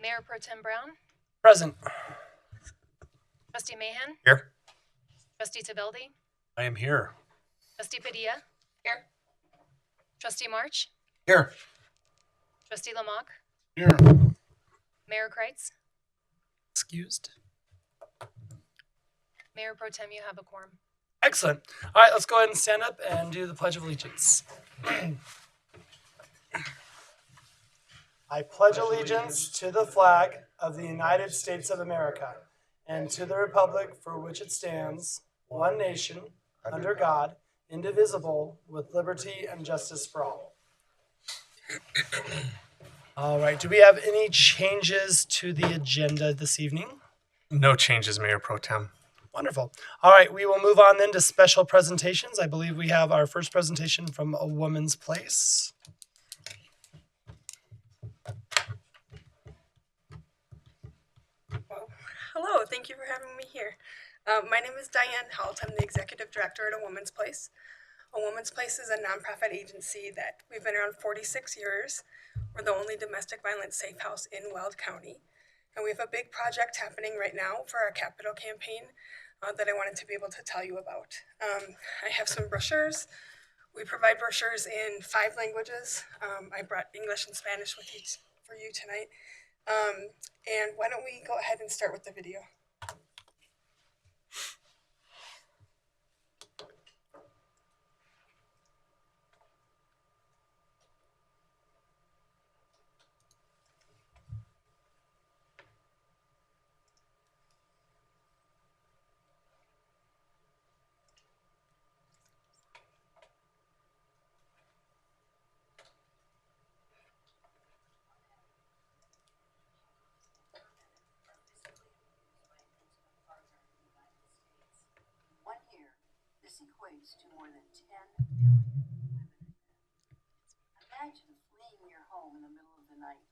Mayor Pro Tem Brown, Present. Trustee Mahan, Here. Trustee Tabildi, I am here. Trustee Padilla, Here. Trustee March, Here. Trustee Lamach, Here. Mayor Kreitz. Excused. Mayor Pro Tem, you have a quorum. Excellent. All right, let's go ahead and stand up and do the Pledge of Allegiance. I pledge allegiance to the flag of the United States of America and to the republic for which it stands, one nation, under God, indivisible, with liberty and justice for all. All right, do we have any changes to the agenda this evening? No changes, Mayor Pro Tem. Wonderful. All right, we will move on then to special presentations. I believe we have our first presentation from A Woman's Place. Hello, thank you for having me here. My name is Diane Halt. I'm the Executive Director at A Woman's Place. A Woman's Place is a nonprofit agency that we've been around 46 years. We're the only domestic violence safe house in Weld County. And we have a big project happening right now for our capital campaign that I wanted to be able to tell you about. I have some brochures. We provide brochures in 5 languages. I brought English and Spanish with you for you tonight. And why don't we go ahead and start with the video. This equates to more than 10 million women. Imagine fleeing your home in the middle of the night.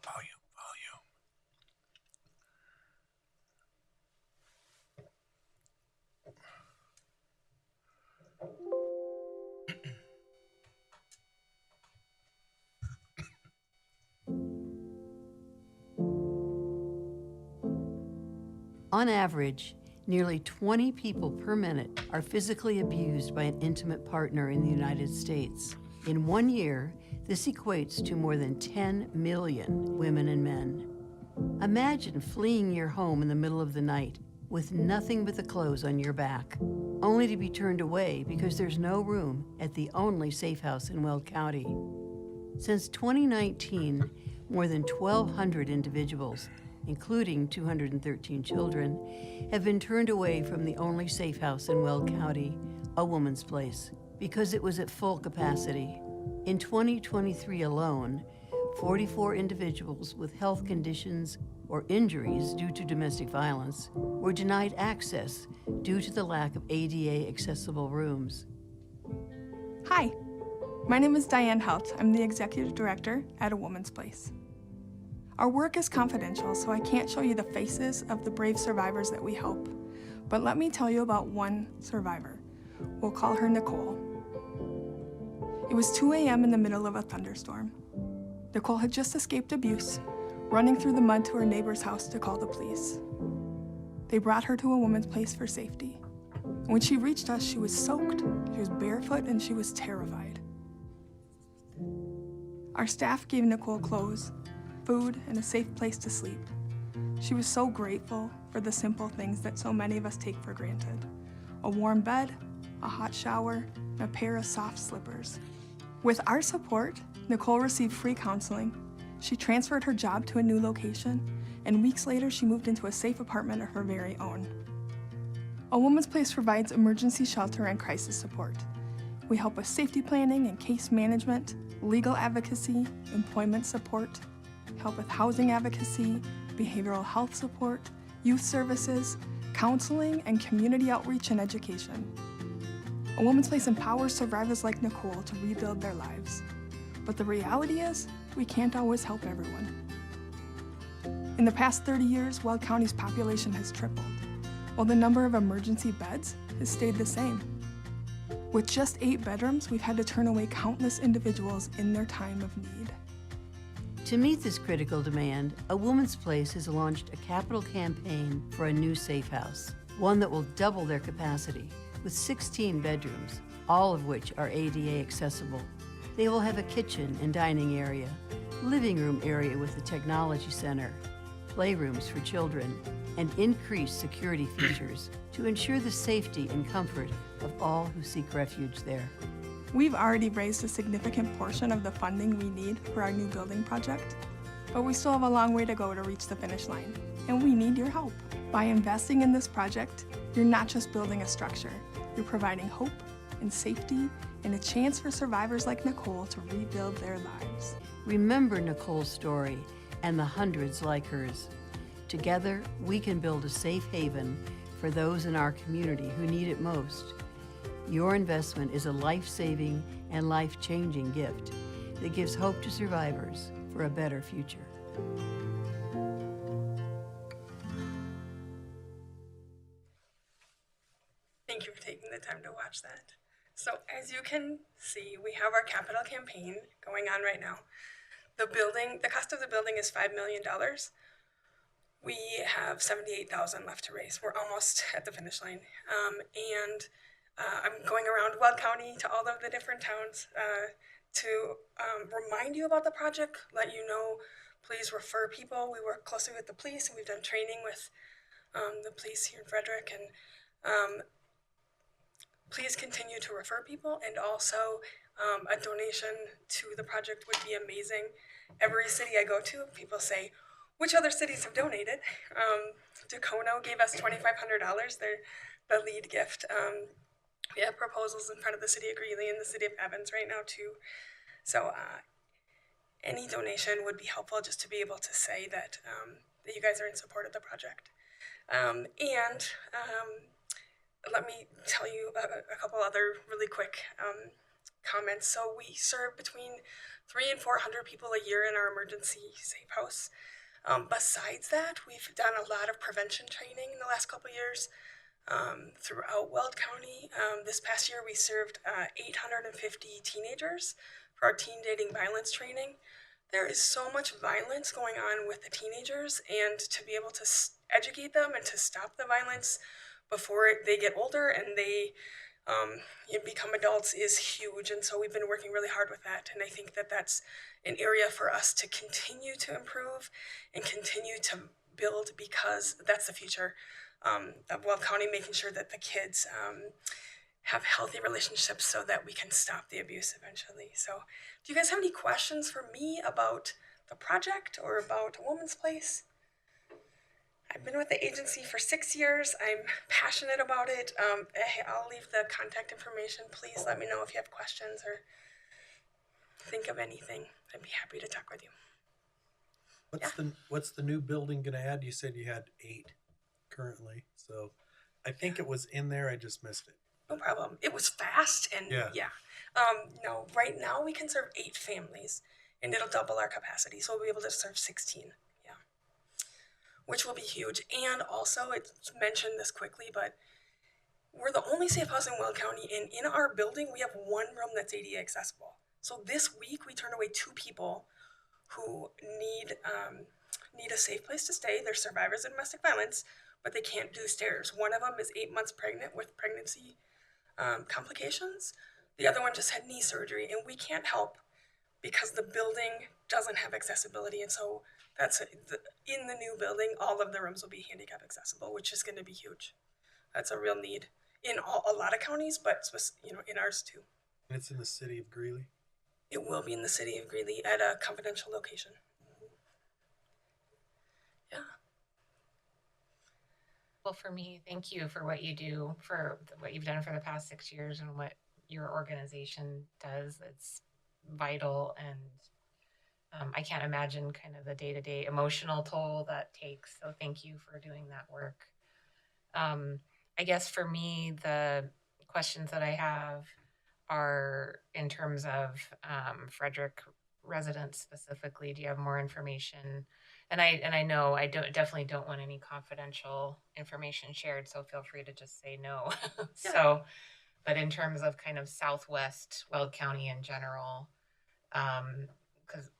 Volume. On average, nearly 20 people per minute are physically abused by an intimate partner in the United States. In 1 year, this equates to more than 10 million women and men. Imagine fleeing your home in the middle of the night with nothing but the clothes on your back, only to be turned away because there's no room at the only safe house in Weld County. Since 2019, more than 1,200 individuals, including 213 children, have been turned away from the only safe house in Weld County, A Woman's Place, because it was at full capacity. In 2023 alone, 44 individuals with health conditions or injuries due to domestic violence were denied access due to the lack of ADA accessible rooms. Hi, my name is Diane Halt. I'm the Executive Director at A Woman's Place. Our work is confidential, so I can't show you the faces of the brave survivors that we help. But let me tell you about one survivor. We'll call her Nicole. It was 2 a.m. in the middle of a thunderstorm. Nicole had just escaped abuse, running through the mud to her neighbor's house to call the police. They brought her to A Woman's Place for safety. When she reached us, she was soaked, she was barefoot, and she was terrified. Our staff gave Nicole clothes, food, and a safe place to sleep. She was so grateful for the simple things that so many of us take for granted. A warm bed, a hot shower, and a pair of soft slippers. With our support, Nicole received free counseling. She transferred her job to a new location, and weeks later she moved into a safe apartment of her very own. A Woman's Place provides emergency shelter and crisis support. We help with safety planning and case management, legal advocacy, employment support, help with housing advocacy, behavioral health support, youth services, counseling, and community outreach and education. A Woman's Place empowers survivors like Nicole to rebuild their lives. But the reality is, we can't always help everyone. In the past 30 years, Weld County's population has tripled, while the number of emergency beds has stayed the same. With just 8 bedrooms, we've had to turn away countless individuals in their time of need. To meet this critical demand, A Woman's Place has launched a capital campaign for a new safe house, one that will double their capacity, with 16 bedrooms, all of which are ADA accessible. They will have a kitchen and dining area, living room area with a technology center, playrooms for children, and increased security features to ensure the safety and comfort of all who seek refuge there. We've already raised a significant portion of the funding we need for our new building project, but we still have a long way to go to reach the finish line, and we need your help. By investing in this project, you're not just building a structure, you're providing hope and safety and a chance for survivors like Nicole to rebuild their lives. Remember Nicole's story and the hundreds like hers. Together, we can build a safe haven for those in our community who need it most. Your investment is a life-saving and life-changing gift that gives hope to survivors for a better future. Thank you for taking the time to watch that. So as you can see, we have our capital campaign going on right now. The cost of the building is $5 million. We have $78,000 left to raise. We're almost at the finish line. I'm going around Weld County to all of the different towns to remind you about the project, let you know, please refer people. We work closely with the police, and we've done training with the police here in Frederick, and please continue to refer people, and also a donation to the project would be amazing. Every city I go to, people say, which other cities have donated? Dacono gave us $2,500. They're the lead gift. We have proposals in front of the city of Greeley and the city of Evans right now too. So any donation would be helpful, just to be able to say that that you guys are in support of the project. Let me tell you a couple other really quick comments. So we serve between 300 and 400 people a year in our emergency safe house. Besides that, we've done a lot of prevention training in the last couple years throughout Weld County. This past year, we served 850 teenagers for our teen dating violence training. There is so much violence going on with the teenagers, and to be able to educate them and to stop the violence before they get older and they become adults is huge. And so we've been working really hard with that. And I think that that's an area for us to continue to improve and continue to build, because that's the future of Weld County, making sure that the kids have healthy relationships so that we can stop the abuse eventually. So do you guys have any questions for me about the project or about A Woman's Place? I've been with the agency for 6 years. I'm passionate about it. I'll leave the contact information. Please let me know if you have questions or think of anything. I'd be happy to talk with you. What's the new building gonna add? You said you had 8 currently, so I think it was in there. I just missed it. No problem. It was fast, and yeah. No, right now we can serve 8 families, and it'll double our capacity, so we'll be able to serve 16. Yeah, which will be huge. And also, it's mentioned this quickly, but we're the only safe house in Weld County, and in our building we have 1 room that's ADA accessible. So this week we turned away 2 people who need a safe place to stay. They're survivors of domestic violence, but they can't do stairs. One of them is 8 months pregnant with pregnancy complications. The other one just had knee surgery, and we can't help because the building doesn't have accessibility. And so that's in the new building, all of the rooms will be handicap accessible, which is going to be huge. That's a real need in a lot of counties, but in ours too. And it's in the city of Greeley. It will be in the city of Greeley at a confidential location. Yeah. Well, for me, thank you for what you do, for what you've done for the past 6 years and what your organization does. It's vital, and I can't imagine kind of the day-to-day emotional toll that takes. So thank you for doing that work. I guess for me, the questions that I have are in terms of Frederick residents specifically. Do you have more information? And I know I definitely don't want any confidential information shared, so feel free to just say no. Yeah. So, but in terms of kind of Southwest Weld County in general, because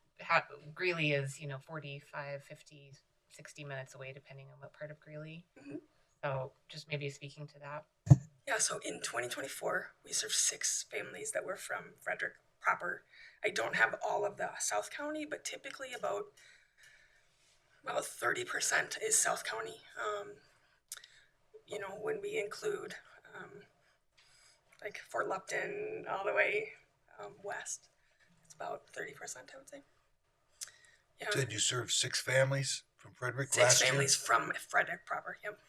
Greeley is, 45, 50, 60 minutes away, depending on what part of Greeley. Mhm. So just maybe speaking to that. Yeah, so in 2024, we served 6 families that were from Frederick proper. I don't have all of the South County, but typically about 30% is South County. When we include like Fort Lupton all the way west, it's about 30%, I would say. Yeah, Said you served 6 families from Frederick 6 last families from Frederick proper. Yep.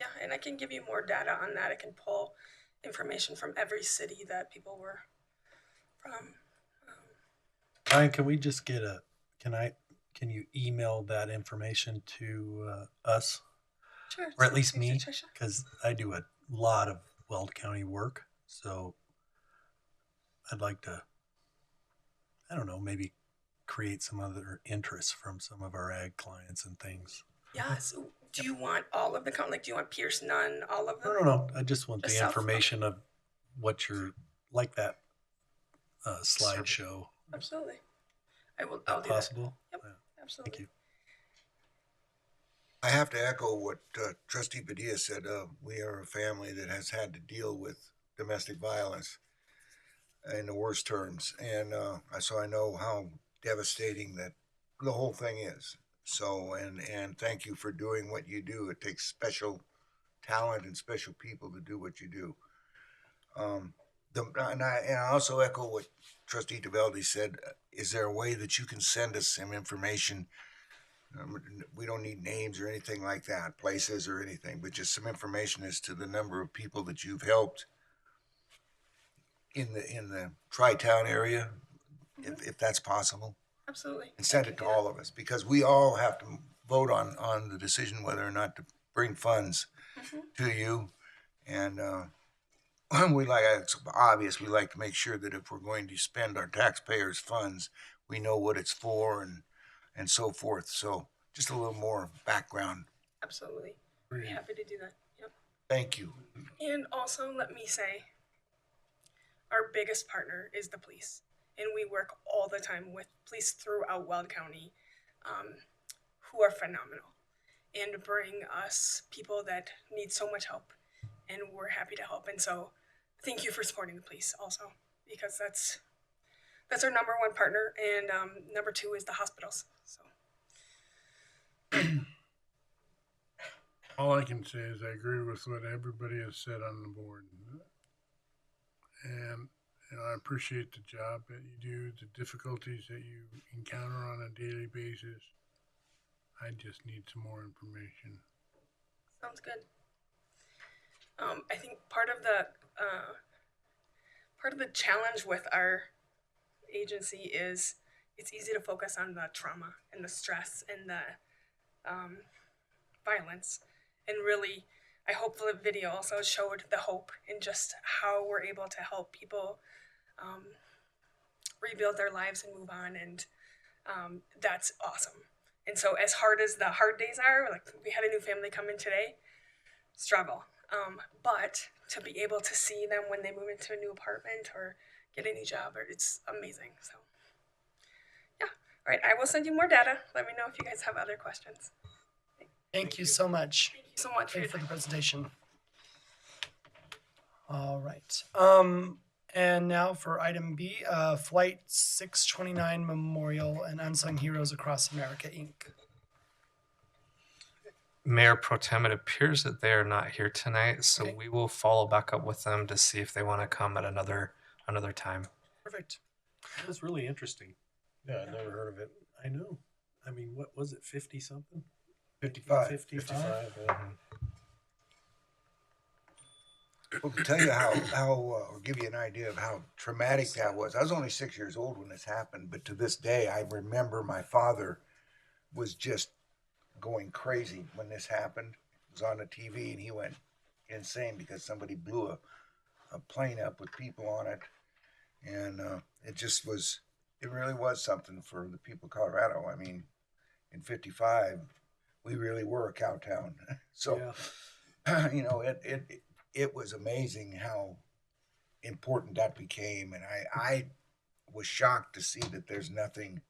Yeah, and I can give you more data on that. I can pull information from every city that people were from. Ryan, can we just get can you email that information to us, Sure. or at least Thanks, me? Patricia. Because I do a lot of Weld County work. So I'd like to, I don't know, maybe create some other interest from some of our ag clients and things. Yeah. So do you want all of the do you want Pierce, none, all of them? No. I just want Just the South? information of what you're, like that slideshow. Absolutely. I'll Is do that that. possible? Yep. Yeah, Absolutely. thank you. I have to echo what Trustee Padilla said. We are a family that has had to deal with domestic violence in the worst terms, and so I know how devastating that the whole thing is. So, and thank you for doing what you do. It takes special talent and special people to do what you do. And I also echo what Trustee DeValdi said. Is there a way that you can send us some information? We don't need names or anything like that, places or anything, but just some information as to the number of people that you've helped in the Tri-Town area, if that's possible, Absolutely. and send it to all of us, because we all have to vote on the decision whether or not to bring funds to you. And it's obvious we like to make sure that if we're going to spend our taxpayers' funds, we know what it's for and so forth. So just a little more background. Absolutely. Be happy to do that. Yep. Thank you. And also, let me say, our biggest partner is the police, and we work all the time with police throughout Weld County, who are phenomenal and bring us people that need so much help, and we're happy to help. And so, thank you for supporting the police also, because that's our number 1 partner, and number 2 is the hospitals. So. All I can say is I agree with what everybody has said on the board. And I appreciate the job that you do, the difficulties that you encounter on a daily basis. I just need some more information. Sounds good. I think part of the challenge with our agency is it's easy to focus on the trauma and the stress and the violence, and really, I hope the video also showed the hope in just how we're able to help people rebuild their lives and move on, and that's awesome. And so, as hard as the hard days are, like we had a new family come in today, struggle. But to be able to see them when they move into a new apartment or get a new job, it's amazing. So, yeah. All right, I will send you more data. Let me know if you guys have other questions. Thank you so much. Thank you so much for Thank your you for the time. presentation. All right. And now for item B, Flight 629 Memorial and Unsung Heroes Across America, Inc. Mayor Pro Tem, it appears that they are not here tonight, so Okay. we will follow back up with them to see if they want to come at another time. Perfect. It was really interesting. Yeah, I never heard of it. I know. I mean, what was it, 50 something? 55. 55. Well, to tell you or give you an idea of how traumatic that was, I was only 6 years old when this happened, but to this day, I remember my father was just going crazy when this happened. It was on the TV, and he went insane because somebody blew a plane up with people on it, and it really was something for the people of Colorado. I mean, in 55, we really were a cow town. So, you know, it was amazing how important that became. And I was shocked to see that there's nothing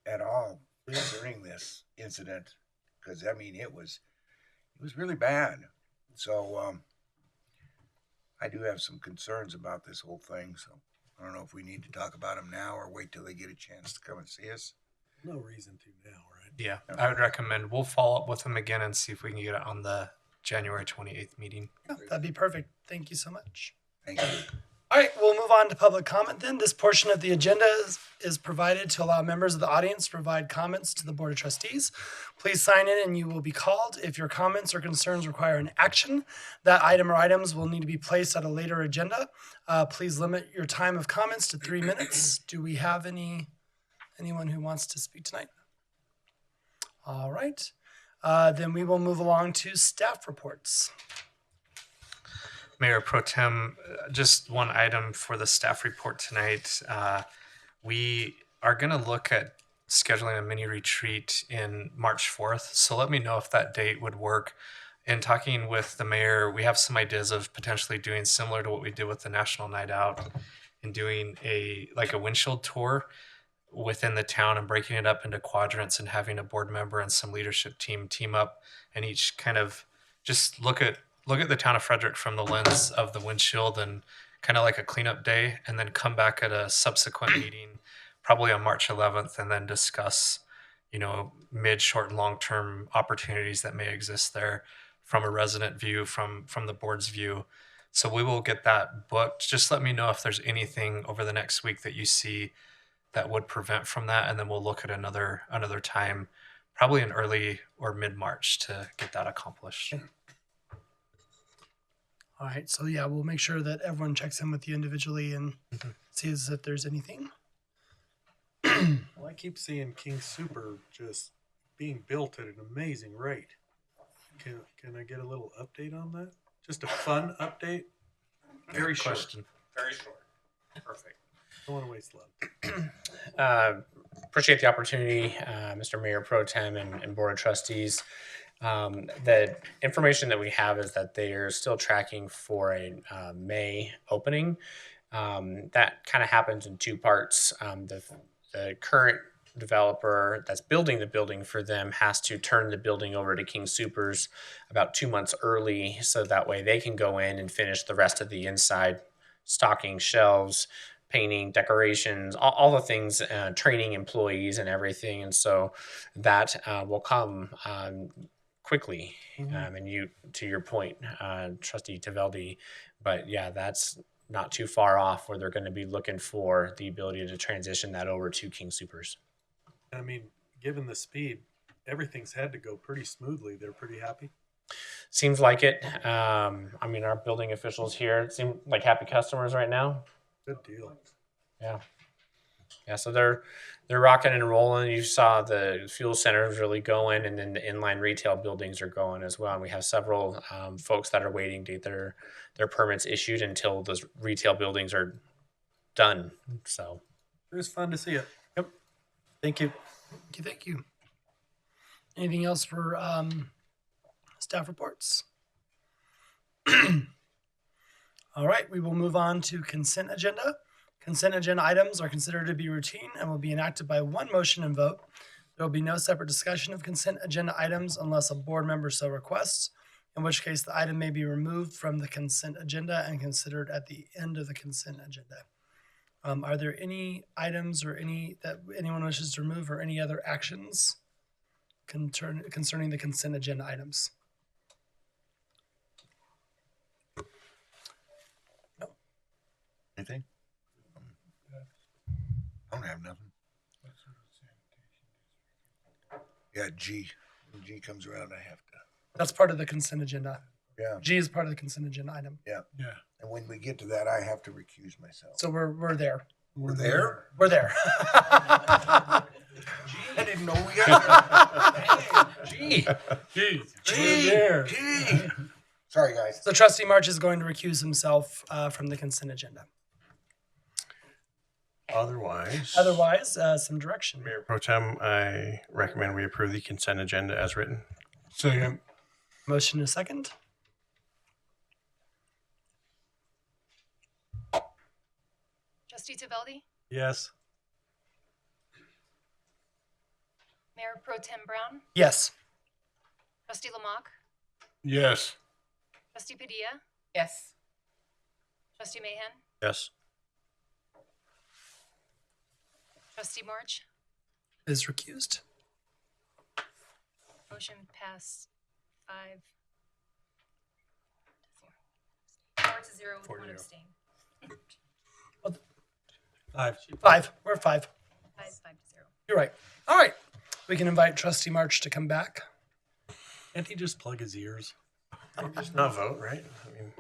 at all concerning this incident. Because, I mean, it was really bad. So, I do have some concerns about this whole thing. So, I don't know if we need to talk about them now or wait till they get a chance to come and see us. No reason to now, right? Yeah, I would recommend we'll follow up with them again and see if we can get it on the January 28th meeting. Yeah, that'd be perfect. Thank you so much. Thank you. All right, we'll move on to public comment then. This portion of the agenda is provided to allow members of the audience to provide comments to the Board of Trustees. Please sign in and you will be called. If your comments or concerns require an action, that item or items will need to be placed at a later agenda. Please limit your time of comments to 3 minutes. Do we have anyone who wants to speak tonight? All right, then we will move along to staff reports. Mayor Pro Tem, just one item for the staff report tonight. We are going to look at scheduling a mini retreat in March 4th. So let me know if that date would work. In talking with the mayor, we have some ideas of potentially doing similar to what we did with the National Night Out and doing a windshield tour within the town and breaking it up into quadrants and having a board member and some leadership team up and each kind of just look at the town of Frederick from the lens of the windshield and kind of like a cleanup day, and then come back at a subsequent meeting, probably on March 11th, and then discuss, mid, short, and long-term opportunities that may exist there from a resident view, from the board's view. So we will get that booked. Just let me know if there's anything over the next week that you see that would prevent from that, and then we'll look at another time, probably in early or mid-March, to get that accomplished. All right, so yeah, we'll make sure that everyone checks in with you individually and sees if there's anything. Well, I keep seeing King Super just being built at an amazing rate. Can I get a little update on that? Just a fun update? Very short. Question. Very short. Perfect. Don't want to waste love. Appreciate the opportunity, Mr. Mayor Pro Tem and Board of Trustees. The information that we have is that they are still tracking for a May opening. That kind of happens in two parts. The current developer that's building the building for them has to turn the building over to King Supers about 2 months early, so that way they can go in and finish the rest of the inside, stocking shelves, painting, decorations, all the things, training employees and everything. And so that will come quickly. And you, to your point, Trustee Taveldi, but yeah, that's not too far off where they're going to be looking for the ability to transition that over to King Supers. I mean, given the speed, everything's had to go pretty smoothly. They're pretty happy. Seems like it. I mean, our building officials here seem like happy customers right now. Good deal. Yeah. Yeah, so they're rocking and rolling. You saw the fuel centers really going, and then the inline retail buildings are going as well. And we have several folks that are waiting to get their permits issued until those retail buildings are done. So it was fun to see it. Yep. Thank you. Thank you. Anything else for staff reports? All right, we will move on to consent agenda. Consent agenda items are considered to be routine and will be enacted by one motion and vote. There will be no separate discussion of consent agenda items unless a board member so requests, in which case the item may be removed from the consent agenda and considered at the end of the consent agenda. Are there any items or any that anyone wishes to remove, or any other actions concerning the consent agenda items? No. Anything? I don't have nothing. Yeah, G. When G comes around, I have to. That's part of the consent agenda. Yeah. G is part of the consent agenda item. Yeah. Yeah. And when we get to that, I have to recuse myself. So we're there. We're there? We're there. I didn't know we got G. G. There. G. Sorry, guys. So Trustee March is going to recuse himself from the consent agenda. Otherwise, some direction. Mayor Pro Tem, I recommend we approve the consent agenda as written. Second. Motion and a second. Trustee Taveldi? Yes. Mayor Pro Tem Brown? Yes. Trustee Lamont? Yes. Trustee Padilla? Yes. Trustee Mahan? Yes. Trustee March? Is recused. Motion passed 4-0 with 1 abstain. 5. We're 5. 5-0. You're right. All right. We can invite Trustee March to come back. Can't he just plug his ears? Just not vote, right? I mean,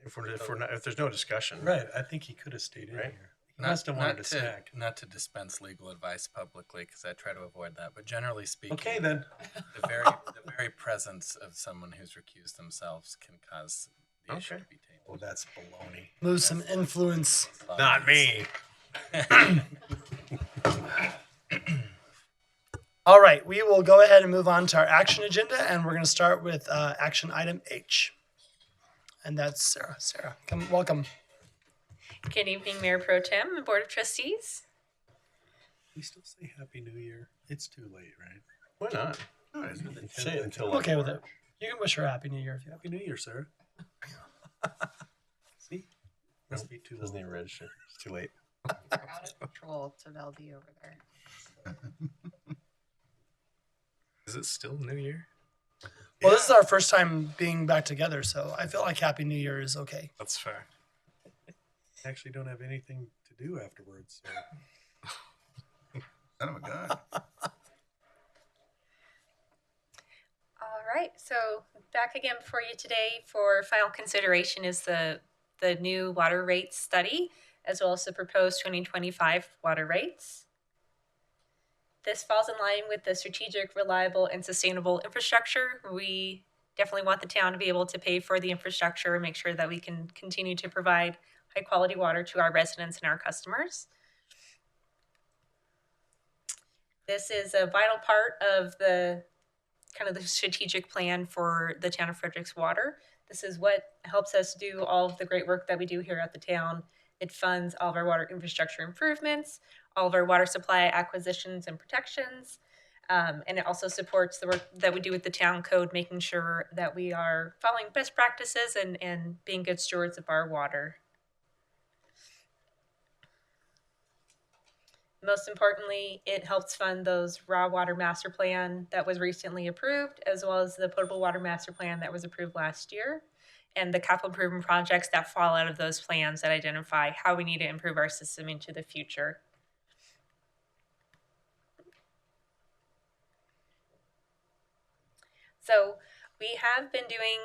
if there's no discussion. Right. I think he could have stayed in Right. here. He must have wanted to snack. Not to dispense legal advice publicly, because I try to avoid that. But generally speaking, Okay, then. the very presence of someone who's recused themselves can cause the issue to be tabled. Oh, that's baloney. Lose some influence. Not me. All right. We will go ahead and move on to our action agenda, and we're going to start with action item H. And that's Sarah. Sarah, welcome. Good evening, Mayor Pro Tem and Board of Trustees. We still say Happy New Year. It's too late, right? Why not? No, Say it until I'm okay with it. You can wish her a Happy New Year if you have. Happy New Year, Sarah. See? Must be too Doesn't late. even register. It's too late. Out of control to Veldy over there. Is it still New Year? Well, this is our first time being back together, so I feel like Happy New Year is okay. That's fair. I actually don't have anything to do afterwards. So. Son of a gun. All right, so back again before you today for final consideration is the new water rates study, as well as the proposed 2025 water rates. This falls in line with the strategic, reliable, and sustainable infrastructure. We definitely want the town to be able to pay for the infrastructure and make sure that we can continue to provide high quality water to our residents and our customers. This is a vital part of the strategic plan for the town of Frederick's water. This is what helps us do all of the great work that we do here at the town. It funds all of our water infrastructure improvements, all of our water supply acquisitions and protections, and it also supports the work that we do with the town code, making sure that we are following best practices and being good stewards of our water. Most importantly, it helps fund those raw water master plan that was recently approved, as well as the potable water master plan that was approved last year, and the capital improvement projects that fall out of those plans that identify how we need to improve our system into the future. So we have been doing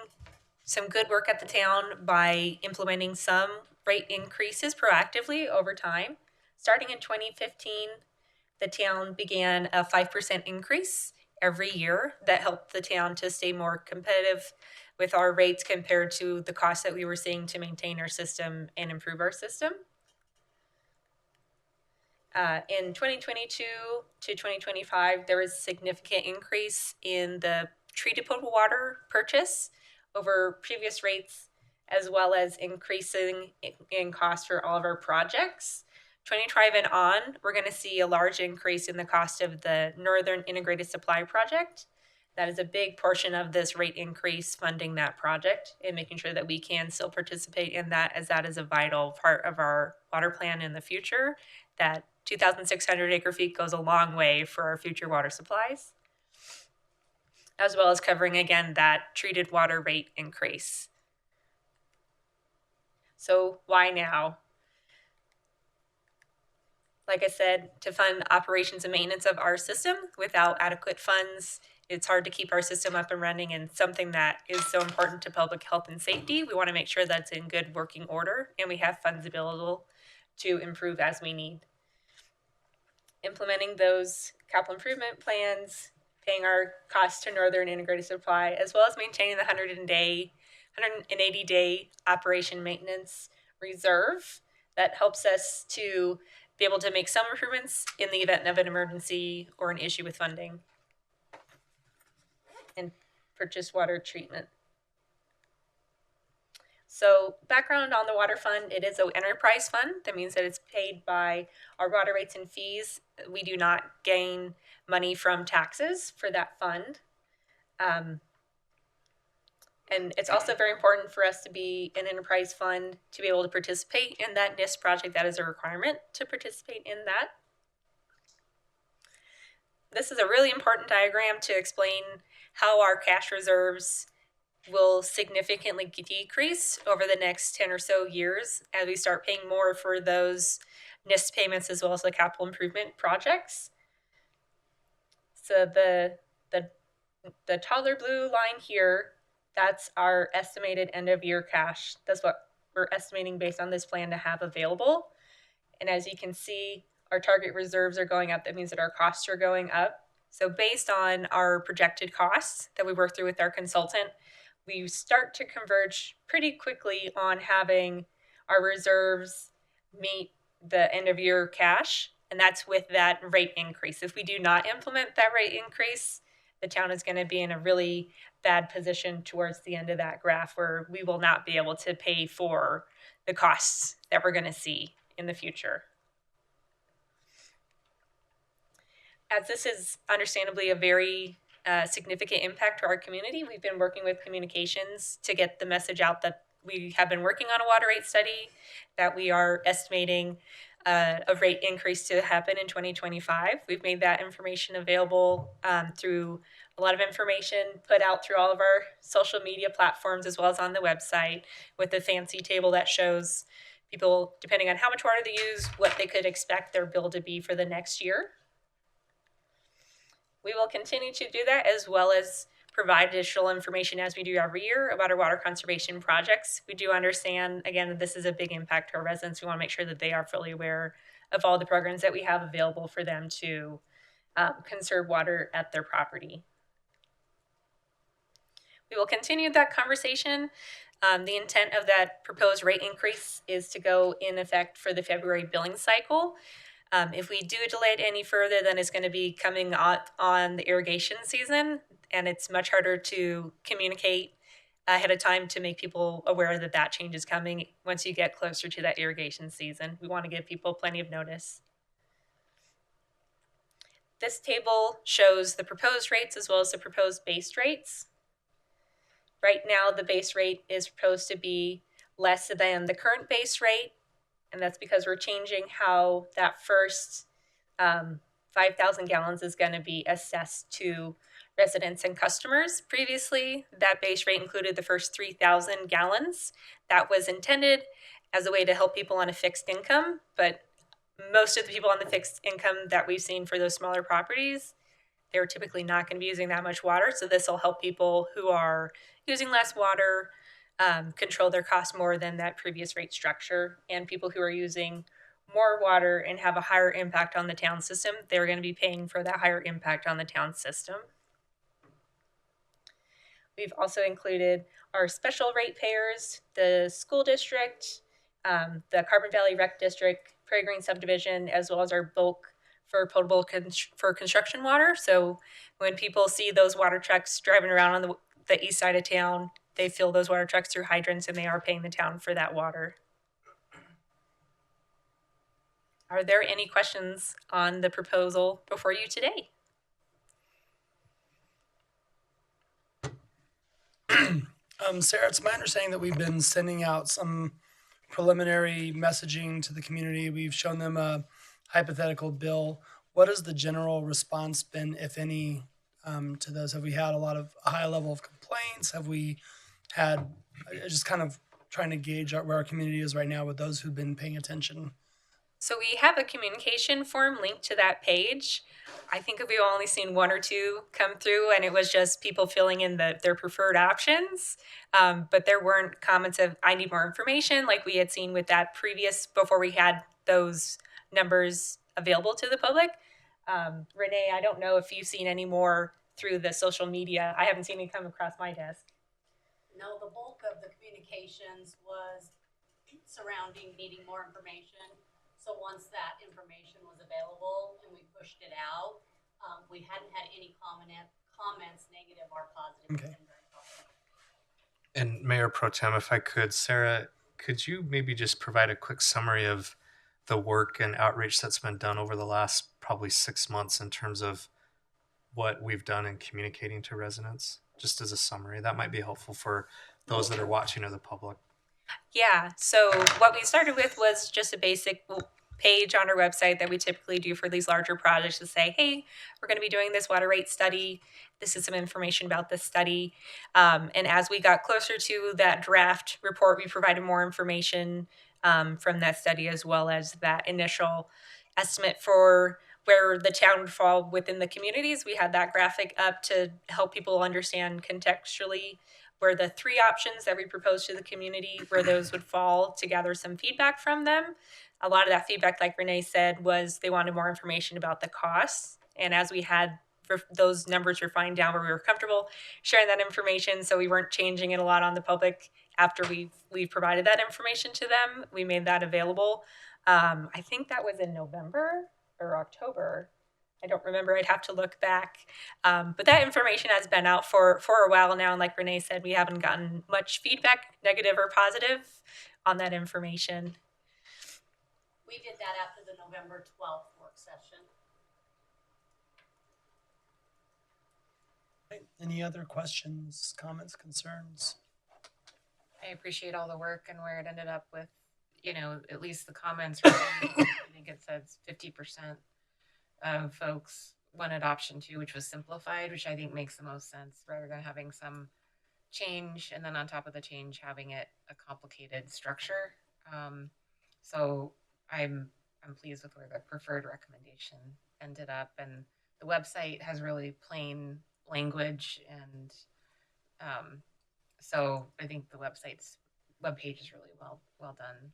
some good work at the town by implementing some rate increases proactively over time. Starting in 2015, the town began a 5% increase every year that helped the town to stay more competitive with our rates compared to the cost that we were seeing to maintain our system and improve our system. In 2022 to 2025, there was a significant increase in the treated potable water purchase over previous rates, as well as increasing in cost for all of our projects. 2025 and on, we're going to see a large increase in the cost of the Northern Integrated Supply Project. That is a big portion of this rate increase funding that project and making sure that we can still participate in that, as that is a vital part of our water plan in the future. That 2,600 acre feet goes a long way for our future water supplies, as well as covering again that treated water rate increase. So why now? Like I said, to fund operations and maintenance of our system. Without adequate funds, it's hard to keep our system up and running, and something that is so important to public health and safety. We want to make sure that's in good working order and we have funds available to improve as we need. Implementing those capital improvement plans, paying our costs to Northern Integrated Supply, as well as maintaining the 180-day operation maintenance reserve that helps us to be able to make some improvements in the event of an emergency or an issue with funding, and purchase water treatment. So background on the water fund, it is an enterprise fund. That means that it's paid by our water rates and fees. We do not gain money from taxes for that fund. And it's also very important for us to be an enterprise fund to be able to participate in that NIST project. That is a requirement to participate in that. This is a really important diagram to explain how our cash reserves will significantly decrease over the next 10 or so years as we start paying more for those NIST payments as well as the capital improvement projects. So the taller blue line here, that's our estimated end of year cash. That's what we're estimating based on this plan to have available. And as you can see, our target reserves are going up. That means that our costs are going up. So based on our projected costs that we work through with our consultant, we start to converge pretty quickly on having our reserves meet the end of year cash. And that's with that rate increase. If we do not implement that rate increase, the town is going to be in a really bad position towards the end of that graph where we will not be able to pay for the costs that we're going to see in the future. As this is understandably a very significant impact to our community, we've been working with communications to get the message out that we have been working on a water rate study, that we are estimating a rate increase to happen in 2025. We've made that information available through a lot of information put out through all of our social media platforms as well as on the website with a fancy table that shows people, depending on how much water they use, what they could expect their bill to be for the next year. We will continue to do that as well as provide additional information as we do every year about our water conservation projects. We do understand, again, that this is a big impact to our residents. We want to make sure that they are fully aware of all the programs that we have available for them to conserve water at their property. We will continue that conversation. The intent of that proposed rate increase is to go in effect for the February billing cycle. If we do delay it any further, then it's going to be coming up on the irrigation season, and it's much harder to communicate ahead of time to make people aware that that change is coming once you get closer to that irrigation season. We want to give people plenty of notice. This table shows the proposed rates as well as the proposed base rates. Right now, the base rate is proposed to be less than the current base rate, and that's because we're changing how that first 5,000 gallons is going to be assessed to residents and customers. Previously, that base rate included the first 3,000 gallons. That was intended as a way to help people on a fixed income, but most of the people on the fixed income that we've seen for those smaller properties, they're typically not going to be using that much water. So this will help people who are using less water control their costs more than that previous rate structure. And people who are using more water and have a higher impact on the town system, they're going to be paying for that higher impact on the town system. We've also included our special ratepayers, the school district, the Carbon Valley Rec District, Prairie Green Subdivision, as well as our bulk for potable for construction water. So when people see those water trucks driving around on the east side of town, they fill those water trucks through hydrants and they are paying the town for that water. Are there any questions on the proposal before you today? Sarah, it's my understanding that we've been sending out some preliminary messaging to the community. We've shown them a hypothetical bill. What has the general response been, if any, to those? Have we had a high level of complaints? Have we had, just kind of trying to gauge where our community is right now with those who've been paying attention? So we have a communication form linked to that page. I think we've only seen one or two come through, and it was just people filling in their preferred options. But there weren't comments of, I need more information, like we had seen with that previous, before we had those numbers available to the public. Renee, I don't know if you've seen any more through the social media. I haven't seen any come across my desk. No, the bulk of the communications was surrounding needing more information. So once that information was available and we pushed it out, we hadn't had any comments, negative or positive. Okay. And Mayor Pro Tem, if I could, Sarah, could you maybe just provide a quick summary of the work and outreach that's been done over the last probably 6 months in terms of what we've done in communicating to residents? Just as a summary, that might be helpful for those that are watching or the public. Yeah, so what we started with was just a basic page on our website that we typically do for these larger projects to say, hey, we're going to be doing this water rate study. This is some information about this study. And as we got closer to that draft report, we provided more information from that study, as well as that initial estimate for where the town would fall within the communities. We had that graphic up to help people understand contextually where the 3 options that we proposed to the community, where those would fall, to gather some feedback from them. A lot of that feedback, like Renee said, was they wanted more information about the costs. And as we had those numbers refined down where we were comfortable sharing that information, so we weren't changing it a lot on the public after we've provided that information to them, we made that available. I think that was in November or October. I don't remember. I'd have to look back. But that information has been out for a while now. And like Renee said, we haven't gotten much feedback, negative or positive, on that information. We did that after the November 12th work session. Right. Any other questions, comments, concerns? I appreciate all the work and where it ended up with, at least the comments. I think it says 50% of folks wanted option 2, which was simplified, which I think makes the most sense, rather than having some change and then on top of the change having it a complicated structure. So I'm pleased with where the preferred recommendation ended up, and the website has really plain language, and so I think the webpage is really well done.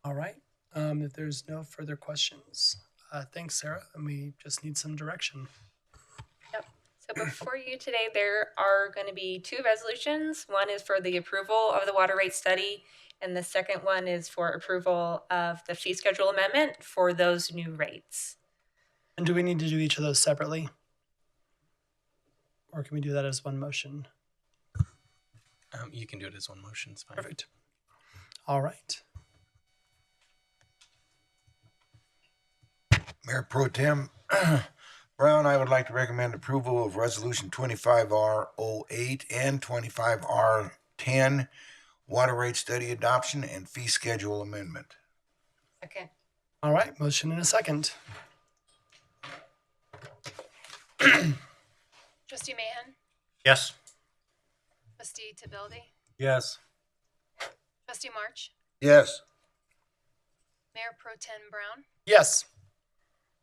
All right. If there's no further questions, thanks, Sarah. And we just need some direction. Yep. So before you today, there are going to be 2 resolutions. One is for the approval of the water rate study, and the second one is for approval of the fee schedule amendment for those new rates. And do we need to do each of those separately? Or can we do that as one motion? You can do it as one motion. It's fine. Perfect. All right. Mayor Pro Tem Brown, I would like to recommend approval of Resolution 25R08 and 25R10, water rate study adoption and fee schedule amendment. Second. All right. Motion in a second. Trustee Mahan? Yes. Trustee Tabildi? Yes. Trustee March? Yes. Mayor Pro Tem Brown? Yes.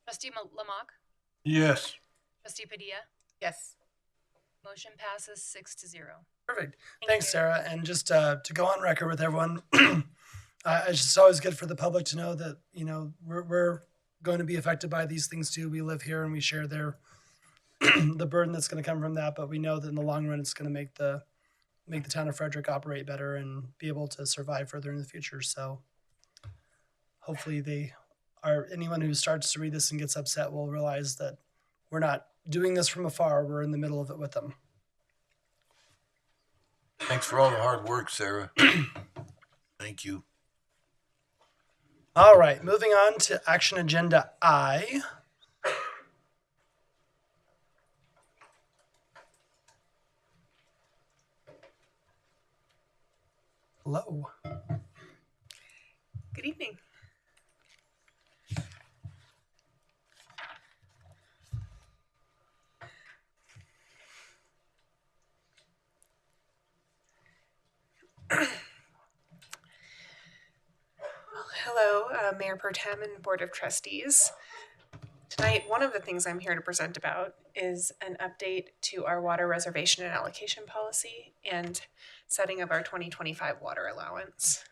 Trustee Lamont? Yes. Trustee Padilla? Yes. Motion passes 6-0. Perfect. Thanks, Sarah. And just to go on record with everyone, it's just always good for the public to know that, we're going to be affected by these things too. We live here and we share the burden that's going to come from that. But we know that in the long run, it's going to make the town of Frederick operate better and be able to survive further in the future. So hopefully anyone who starts to read this and gets upset will realize that we're not doing this from afar. We're in the middle of it with them. Thanks for all the hard work, Sarah. Thank you. All right, moving on to action agenda I. Hello. Good evening. Hello, Mayor Pro Tem and Board of Trustees. Tonight, one of the things I'm here to present about is an update to our water reservation and allocation policy and setting of our 2025 water allowance.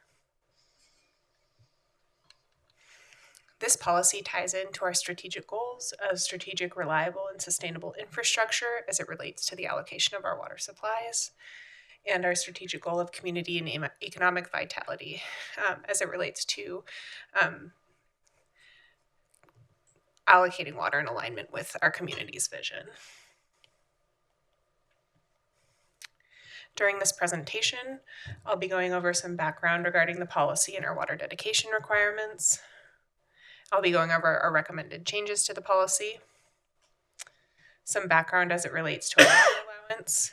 This policy ties into our strategic goals of strategic, reliable, and sustainable infrastructure as it relates to the allocation of our water supplies. and our strategic goal of community and economic vitality as it relates to allocating water in alignment with our community's vision. During this presentation, I'll be going over some background regarding the policy and our water dedication requirements. I'll be going over our recommended changes to the policy, some background as it relates to our water allowance,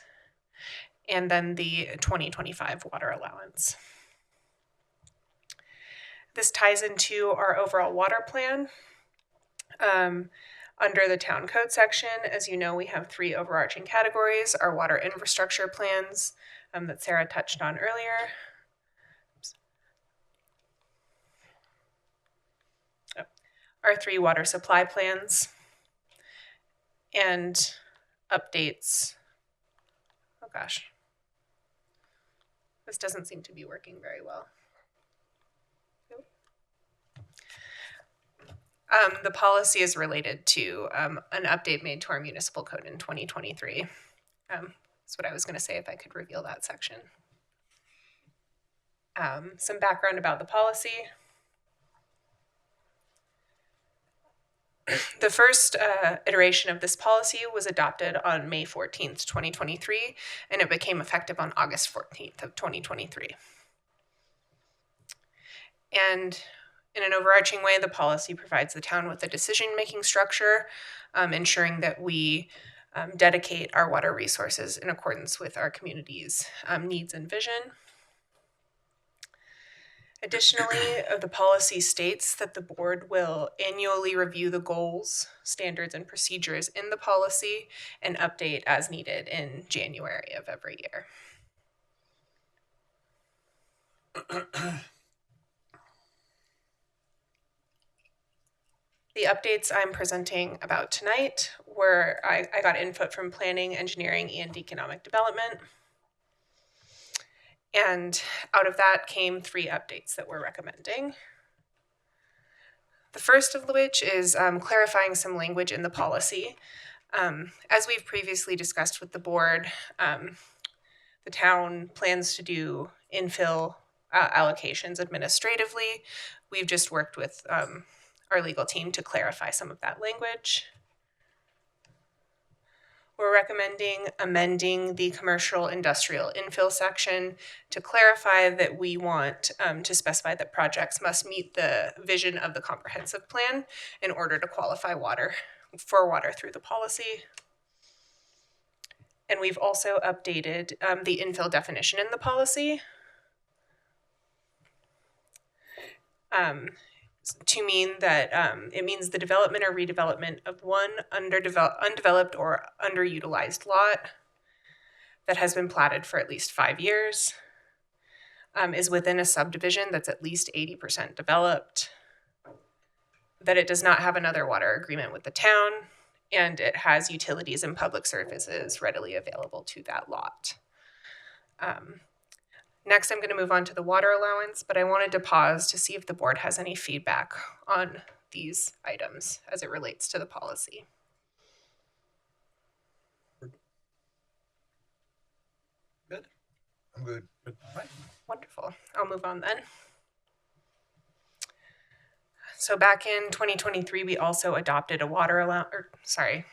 and then the 2025 water allowance. This ties into our overall water plan. Under the town code section, as you know, we have 3 overarching categories: our water infrastructure plans that Sarah touched on earlier. Our 3 water supply plans and updates. Oh gosh, this doesn't seem to be working very well. The policy is related to an update made to our municipal code in 2023. That's what I was going to say if I could reveal that section. Some background about the policy. The first iteration of this policy was adopted on May 14th, 2023, and it became effective on August 14th of 2023. And in an overarching way, the policy provides the town with a decision-making structure, ensuring that we dedicate our water resources in accordance with our community's needs and vision. Additionally, the policy states that the board will annually review the goals, standards, and procedures in the policy and update as needed in January of every year. The updates I'm presenting about tonight were, I got input from planning, engineering, and economic development. And out of that came 3 updates that we're recommending. The first of which is clarifying some language in the policy. As we've previously discussed with the board, the town plans to do infill allocations administratively. We've just worked with our legal team to clarify some of that language. We're recommending amending the commercial industrial infill section to clarify that we want to specify that projects must meet the vision of the comprehensive plan in order to qualify for water through the policy. And we've also updated the infill definition in the policy to mean that it means the development or redevelopment of one undeveloped or underutilized lot that has been platted for at least 5 years, is within a subdivision that's at least 80% developed, that it does not have another water agreement with the town, and it has utilities and public services readily available to that lot. Next, I'm going to move on to the water allowance, but I wanted to pause to see if the board has any feedback on these items as it relates to the policy. Good. I'm good. Good. Right. Wonderful. I'll move on then. So back in 2023, we also adopted a water allowance, I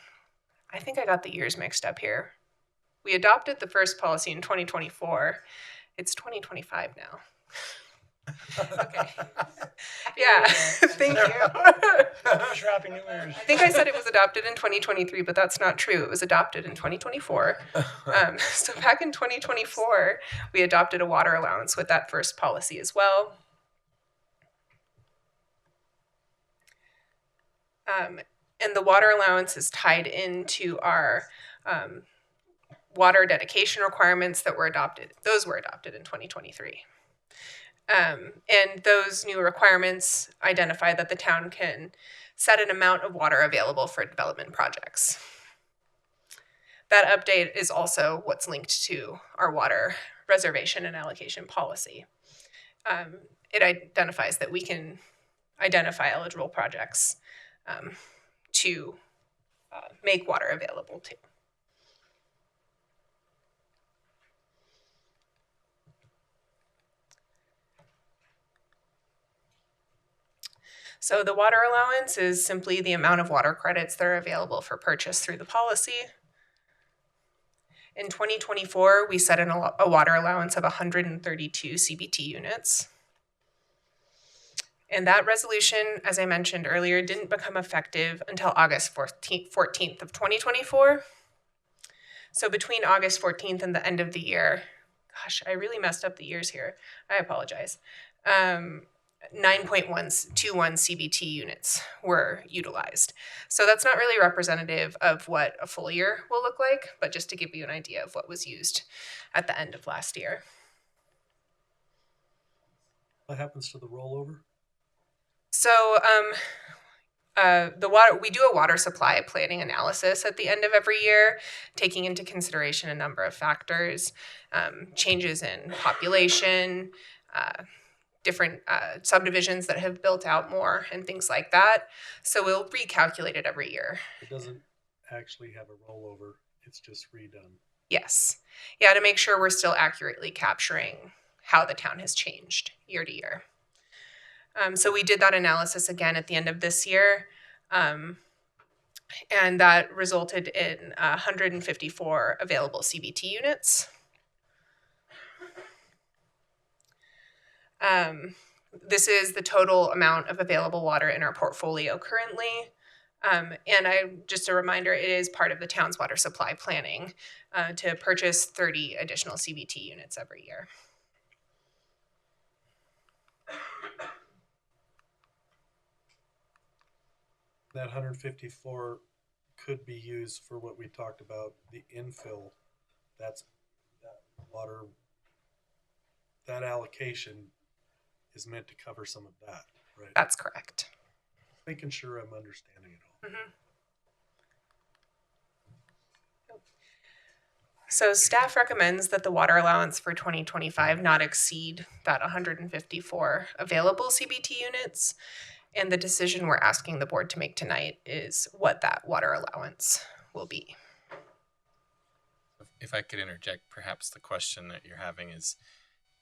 think I got the years mixed up here. We adopted the first policy in 2024. It's 2025 now. Okay. Yeah, thank you. Happy New Year's. I think I said it was adopted in 2023, but that's not true. It was adopted in 2024. So back in 2024, we adopted a water allowance with that first policy as well. And the water allowance is tied into our water dedication requirements that were adopted. Those were adopted in 2023. And those new requirements identify that the town can set an amount of water available for development projects. That update is also what's linked to our water reservation and allocation policy. It identifies that we can identify eligible projects to make water available to. So the water allowance is simply the amount of water credits that are available for purchase through the policy. In 2024, we set a water allowance of 132 CBT units. And that resolution, as I mentioned earlier, didn't become effective until August 14th of 2024. So between August 14th and the end of the year, gosh, I really messed up the years here. I apologize. 9.21 CBT units were utilized. So that's not really representative of what a full year will look like, but just to give you an idea of what was used at the end of last year. What happens to the rollover? So we do a water supply planning analysis at the end of every year, taking into consideration a number of factors, changes in population, different subdivisions that have built out more and things like that. So we'll recalculate it every year. It doesn't actually have a rollover. It's just redone. Yes. Yeah, to make sure we're still accurately capturing how the town has changed year to year. So we did that analysis again at the end of this year. And that resulted in 154 available CBT units. This is the total amount of available water in our portfolio currently. And just a reminder, it is part of the town's water supply planning to purchase 30 additional CBT units every year. That 154 could be used for what we talked about, the infill. That's that water, that allocation is meant to cover some of that, right? That's correct. Making sure I'm understanding it all. Mm-hmm. So staff recommends that the water allowance for 2025 not exceed that 154 available CBT units. And the decision we're asking the board to make tonight is what that water allowance will be. If I could interject, perhaps the question that you're having is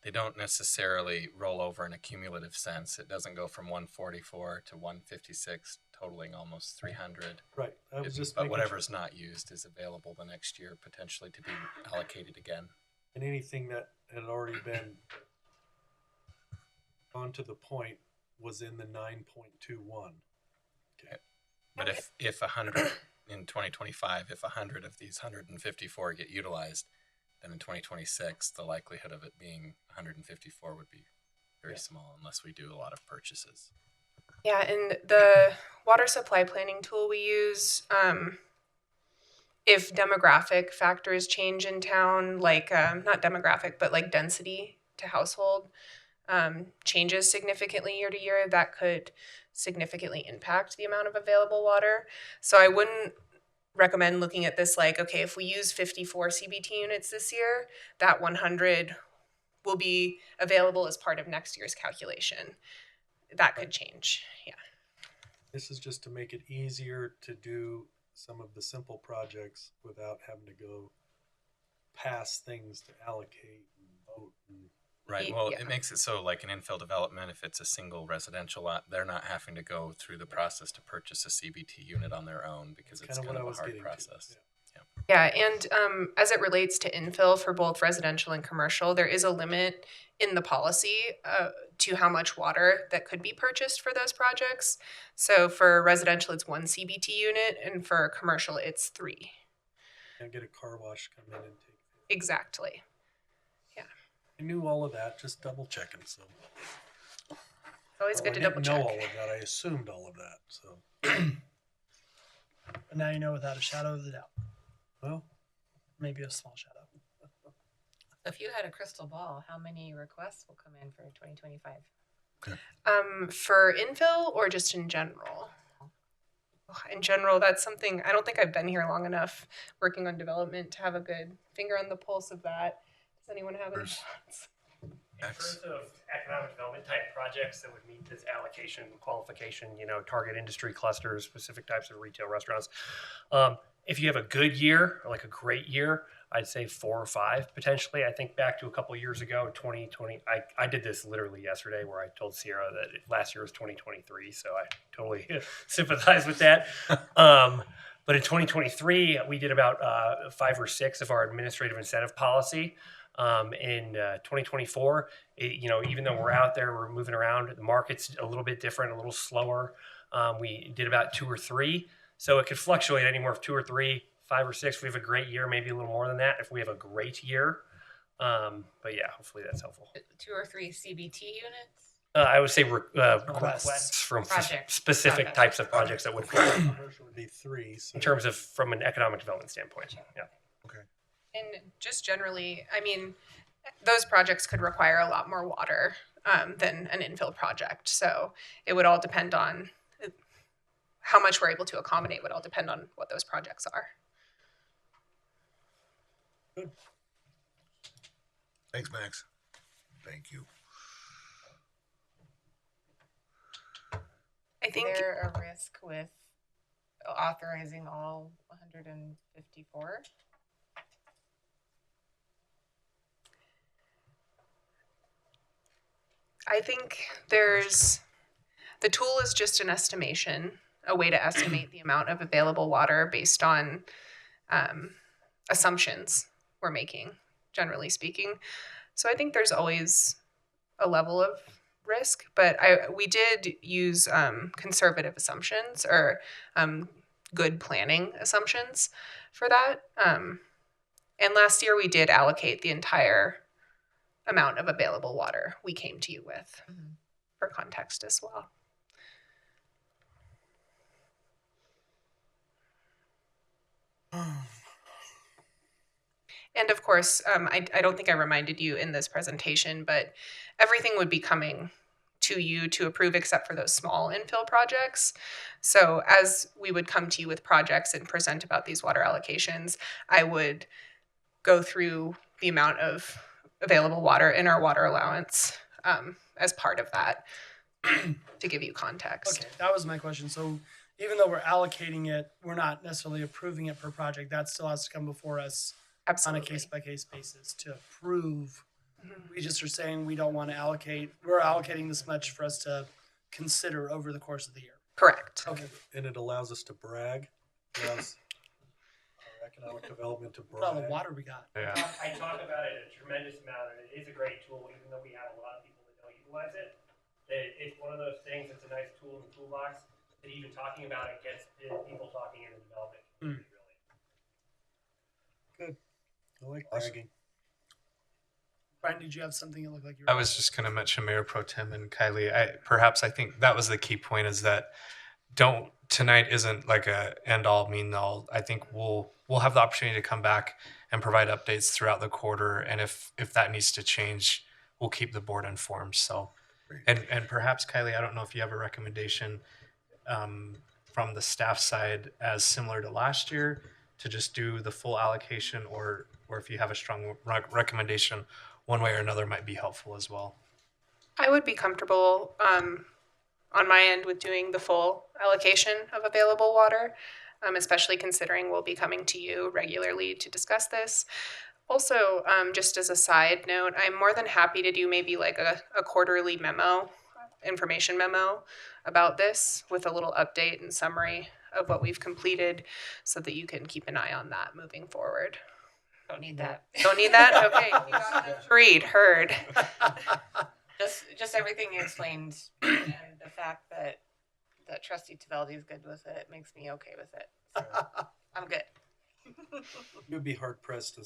they don't necessarily roll over in a cumulative sense. It doesn't go from 144 to 156, totaling almost 300. Right. I was just but whatever's not used is available the next year potentially to be allocated again. And anything that had already been on to the point was in the 9.21. Okay. But if 100 in 2025, if 100 of these 154 get utilized, then in 2026, the likelihood of it being 154 would be very small unless we do a lot of purchases. Yeah, and the water supply planning tool we use, if demographic factors change in town, like not demographic, but like density to household, changes significantly year to year, that could significantly impact the amount of available water. So I wouldn't recommend looking at this like, okay, if we use 54 CBT units this year, that 100 will be available as part of next year's calculation. That could change, yeah. This is just to make it easier to do some of the simple projects without having to go past things to allocate and vote. Right. Well, it makes it so like an infill development, if it's a single residential lot, they're not having to go through the process to purchase a CBT unit on their own because it's kind of a hard process. Yeah, and as it relates to infill for both residential and commercial, there is a limit in the policy to how much water that could be purchased for those projects. So for residential, it's 1 CBT unit, and for commercial, it's 3. And get a car wash come in and take. Exactly. Yeah. I knew all of that, just double checking. So always good to double check. I didn't know all of that. I assumed all of that. So. But now you know without a shadow of a doubt. Well, maybe a small shadow. If you had a crystal ball, how many requests will come in for 2025? For infill or just in general? In general, that's something, I don't think I've been here long enough working on development to have a good finger on the pulse of that. Does anyone have any thoughts? In terms of economic development type projects that would meet this allocation qualification, target industry clusters, specific types of retail restaurants. If you have a good year, or like a great year, I'd say 4 or 5 potentially. I think back to a couple of years ago, 2020. I did this literally yesterday, where I told Sierra that last year was 2023, so I totally sympathize with that. But in 2023, we did about 5 or 6 of our administrative incentive policy. In 2024, even though we're out there, we're moving around, the market's a little bit different, a little slower. We did about 2 or 3. So it could fluctuate anywhere from 2 or 3, 5 or 6. If we have a great year, maybe a little more than that if we have a great year. But yeah, hopefully that's helpful. 2 or 3 CBT units? I would say requests from specific types of projects that would fall. Commercial would be 3. So. In terms of from an economic development standpoint. Yeah. Okay. And just generally, I mean, those projects could require a lot more water than an infill project. So it would all depend on how much we're able to accommodate, would all depend on what those projects are. Good. Thanks, Max. Thank you. I think Is there a risk with authorizing all 154? I think the tool is just an estimation, a way to estimate the amount of available water based on assumptions we're making, generally speaking. So I think there's always a level of risk, but we did use conservative assumptions or good planning assumptions for that. And last year we did allocate the entire amount of available water we came to you with, for context as well. And of course, I don't think I reminded you in this presentation, but everything would be coming to you to approve except for those small infill projects. So as we would come to you with projects and present about these water allocations, I would go through the amount of available water in our water allowance as part of that to give you context. Okay, that was my question. So even though we're allocating it, we're not necessarily approving it per project. That still has to come before us. Absolutely. On a case-by-case basis to approve. We just are saying we don't want to allocate. We're allocating this much for us to consider over the course of the year. Correct. Okay. And it allows us to brag. Allows our economic development to brag. All the water we got. Yeah. I talk about it a tremendous amount, and it is a great tool, even though we have a lot of people that don't utilize it. It's one of those things that's a nice tool in the toolbox that even talking about it gets people talking in the development community, really. Good. I like bragging. Brian, did you have something that looked like you were... I was just going to mention Mayor Pro Tem and Kylie. I think that was the key point, is that tonight isn't like a end all mean all. I think we'll have the opportunity to come back and provide updates throughout the quarter, and if that needs to change, we'll keep the board informed. So, and perhaps Kylie, I don't know if you have a recommendation from the staff side as similar to last year to just do the full allocation, or if you have a strong recommendation one way or another might be helpful as well. I would be comfortable on my end with doing the full allocation of available water, especially considering we'll be coming to you regularly to discuss this. Also, just as a side note, I'm more than happy to do maybe like a quarterly memo, information memo about this with a little update and summary of what we've completed so that you can keep an eye on that moving forward. Don't need that. Don't need that? Okay. Agreed. Heard. Just everything you explained, and the fact that Trustee Taveldi is good with it makes me okay with it. So I'm good. You'd be hard pressed to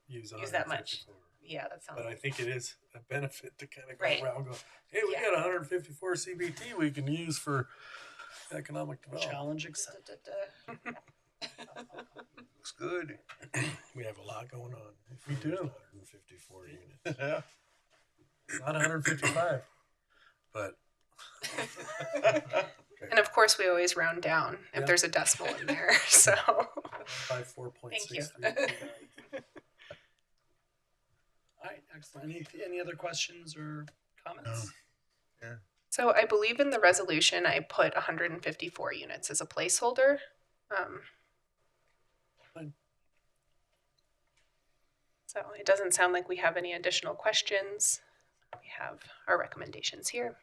use that much. Yeah, that sounds. But I think it is a benefit to kind of go Right. around and go, hey, we got 154 CBT we can use for economic development. Challenge accepted. Looks good. We have a lot going on. We do. 154 units. Yeah. Not 155. But And of course, we always round down if there's a decimal in there. So 154.63. Thank you. All right, excellent. Any other questions or comments? Yeah. So I believe in the resolution, I put 154 units as a placeholder. So it doesn't sound like we have any additional questions. We have our recommendations here.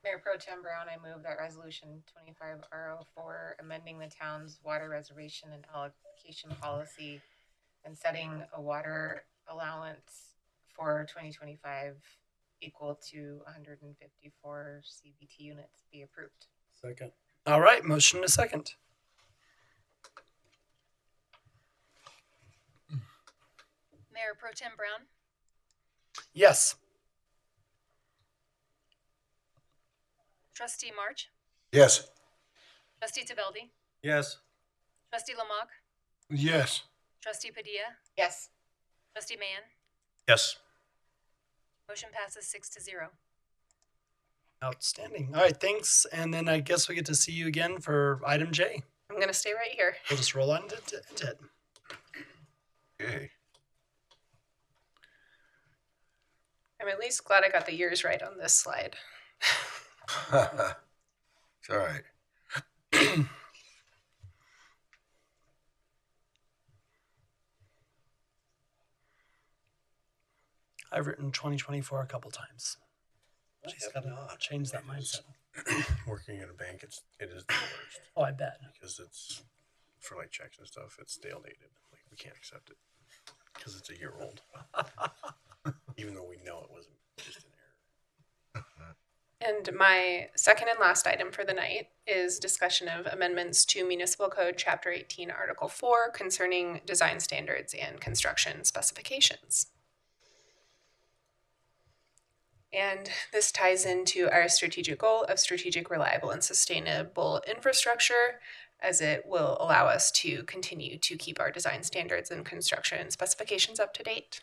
Mayor Pro Tem Brown, I move that resolution 25R04, amending the town's water reservation and allocation policy and setting a water allowance for 2025 equal to 154 CBT units be approved. Second. All right, motion and a second. Mayor Pro Tem Brown, Yes. Trustee March, Yes. Trustee Tebaldi, Yes. Trustee Lamont, Yes. Trustee Padilla, Yes. Trustee Mann. Yes. Motion passes 6-0. Outstanding. All right, thanks. And then I guess we get to see you again for item J. I'm going to stay right here. We'll just roll on into it. Okay. I'm at least glad I got the years right on this slide. It's all right. I've written 2024 a couple times. Just gotta change that mindset. Working in a bank, it is the worst. Oh, I bet. Because it's for like checks and stuff. It's stale dated. Like we can't accept it because it's a year old, even though we know it wasn't just an error. And my second and last item for the night is discussion of amendments to Municipal Code Chapter 18, Article 4 concerning design standards and construction specifications. And this ties into our strategic goal of strategic, reliable, and sustainable infrastructure, as it will allow us to continue to keep our design standards and construction specifications up to date.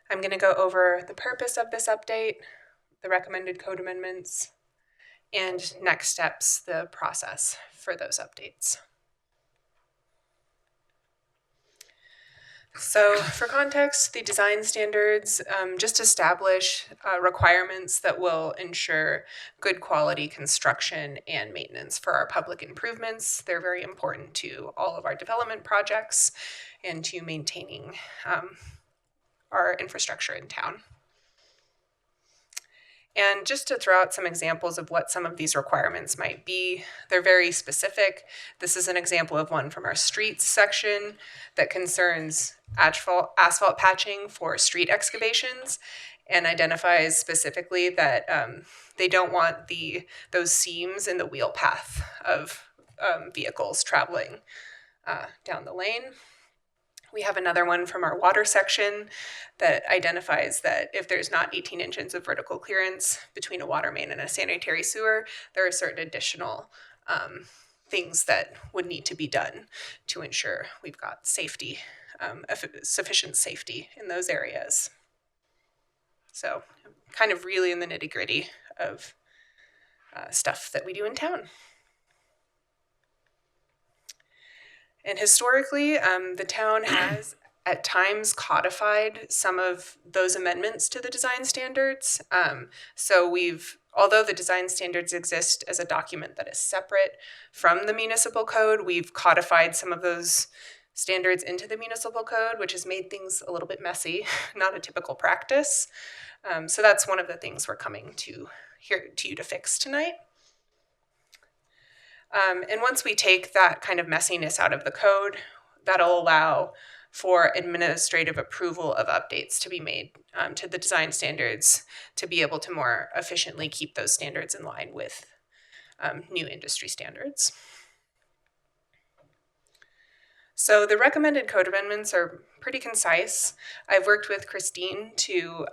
I'm going to go over the purpose of this update, the recommended code amendments, and next steps, the process for those updates. So for context, the design standards just establish requirements that will ensure good quality construction and maintenance for our public improvements. They're very important to all of our development projects and to maintaining our infrastructure in town. And just to throw out some examples of what some of these requirements might be, they're very specific. This is an example of one from our streets section that concerns asphalt patching for street excavations and identifies specifically that they don't want those seams in the wheel path of vehicles traveling down the lane. We have another one from our water section that identifies that if there's not 18 inches of vertical clearance between a water main and a sanitary sewer, there are certain additional things that would need to be done to ensure we've got safety, sufficient safety in those areas. So kind of really in the nitty-gritty of stuff that we do in town. And historically, the town has at times codified some of those amendments to the design standards. So although the design standards exist as a document that is separate from the municipal code, we've codified some of those standards into the municipal code, which has made things a little bit messy, not a typical practice. So that's one of the things we're coming to you to fix tonight. And once we take that kind of messiness out of the code, that'll allow for administrative approval of updates to be made to the design standards to be able to more efficiently keep those standards in line with new industry standards. So the recommended code amendments are pretty concise. I've worked with Christine to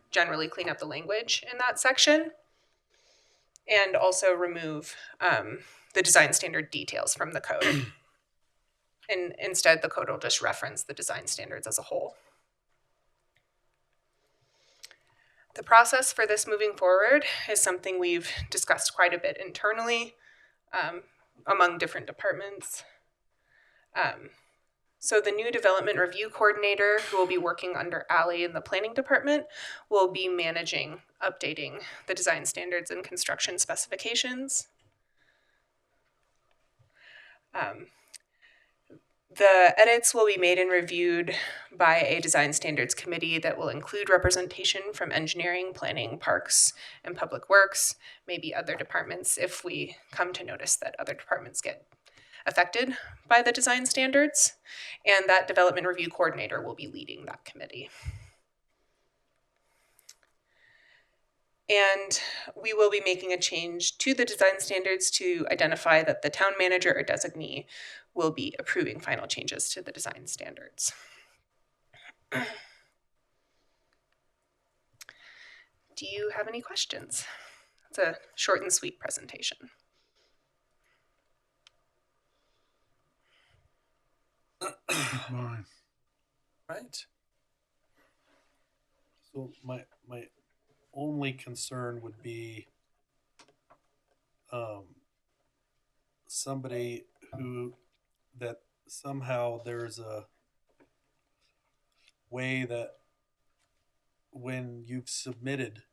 generally clean up the language in that section, and also remove the design standard details from the code. And instead, the code will just reference the design standards as a whole. The process for this moving forward is something we've discussed quite a bit internally among different departments. So the new development review coordinator, who will be working under Allie in the planning department, will be managing updating the design standards and construction specifications. The edits will be made and reviewed by a design standards committee that will include representation from engineering, planning, parks, and public works, maybe other departments if we come to notice that other departments get affected by the design standards. And that development review coordinator will be leading that committee. And we will be making a change to the design standards to identify that the town manager or designee will be approving final changes to the design standards. Do you have any questions? It's a short and sweet presentation. Fine. Right. So my only concern would be somebody that somehow there's a way that when you've submitted,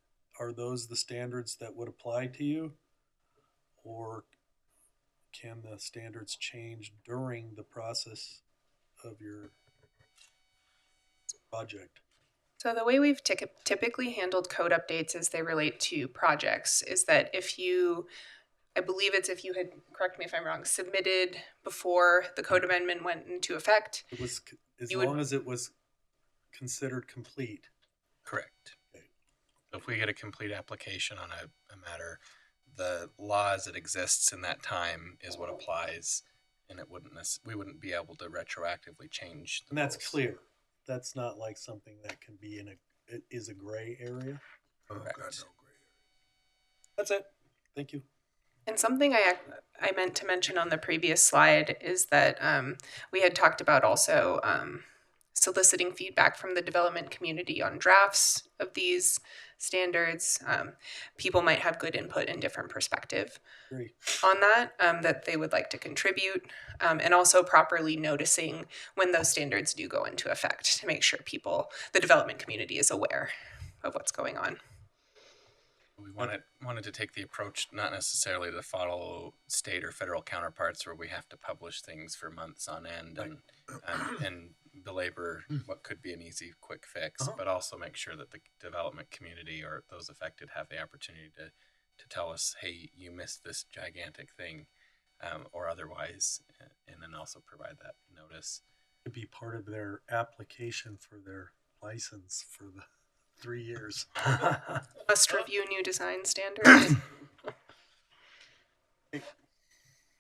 are those the standards that would apply to you? Or can the standards change during the process of your project? So the way we've typically handled code updates as they relate to projects is that if you had, correct me if I'm wrong, submitted before the code amendment went into effect. It was as long as it was considered complete. Correct. If we get a complete application on a matter, the law as it exists in that time is what applies, and we wouldn't be able to retroactively change. And that's clear. That's not like something that can be it is a gray area. Oh, God, no gray area. That's it. Thank you. And something I meant to mention on the previous slide is that we had talked about also soliciting feedback from the development community on drafts of these standards. People might have good input and different perspective on that they would like to contribute, and also properly noticing when those standards do go into effect to make sure the development community is aware of what's going on. We wanted to take the approach not necessarily to follow state or federal counterparts where we have to publish things for months on end and belabor what could be an easy, quick fix, but also make sure that the development community or those affected have the opportunity to tell us, hey, you missed this gigantic thing, or otherwise, and then also provide that notice. To be part of their application for their license for the 3 years. Must review new design standards.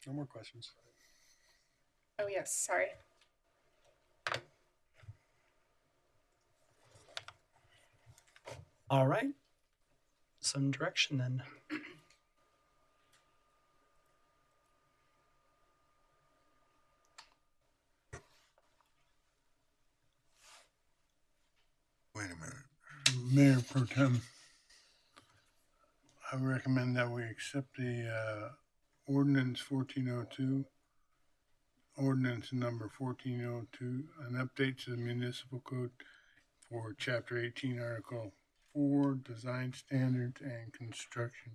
No more questions. Oh, yes, sorry. All right. Some direction then. Wait a minute. Mayor Pro Tem, I recommend that we accept the ordinance 1402, ordinance number 1402, an update to the municipal code for Chapter 18, Article 4, Design Standards and Construction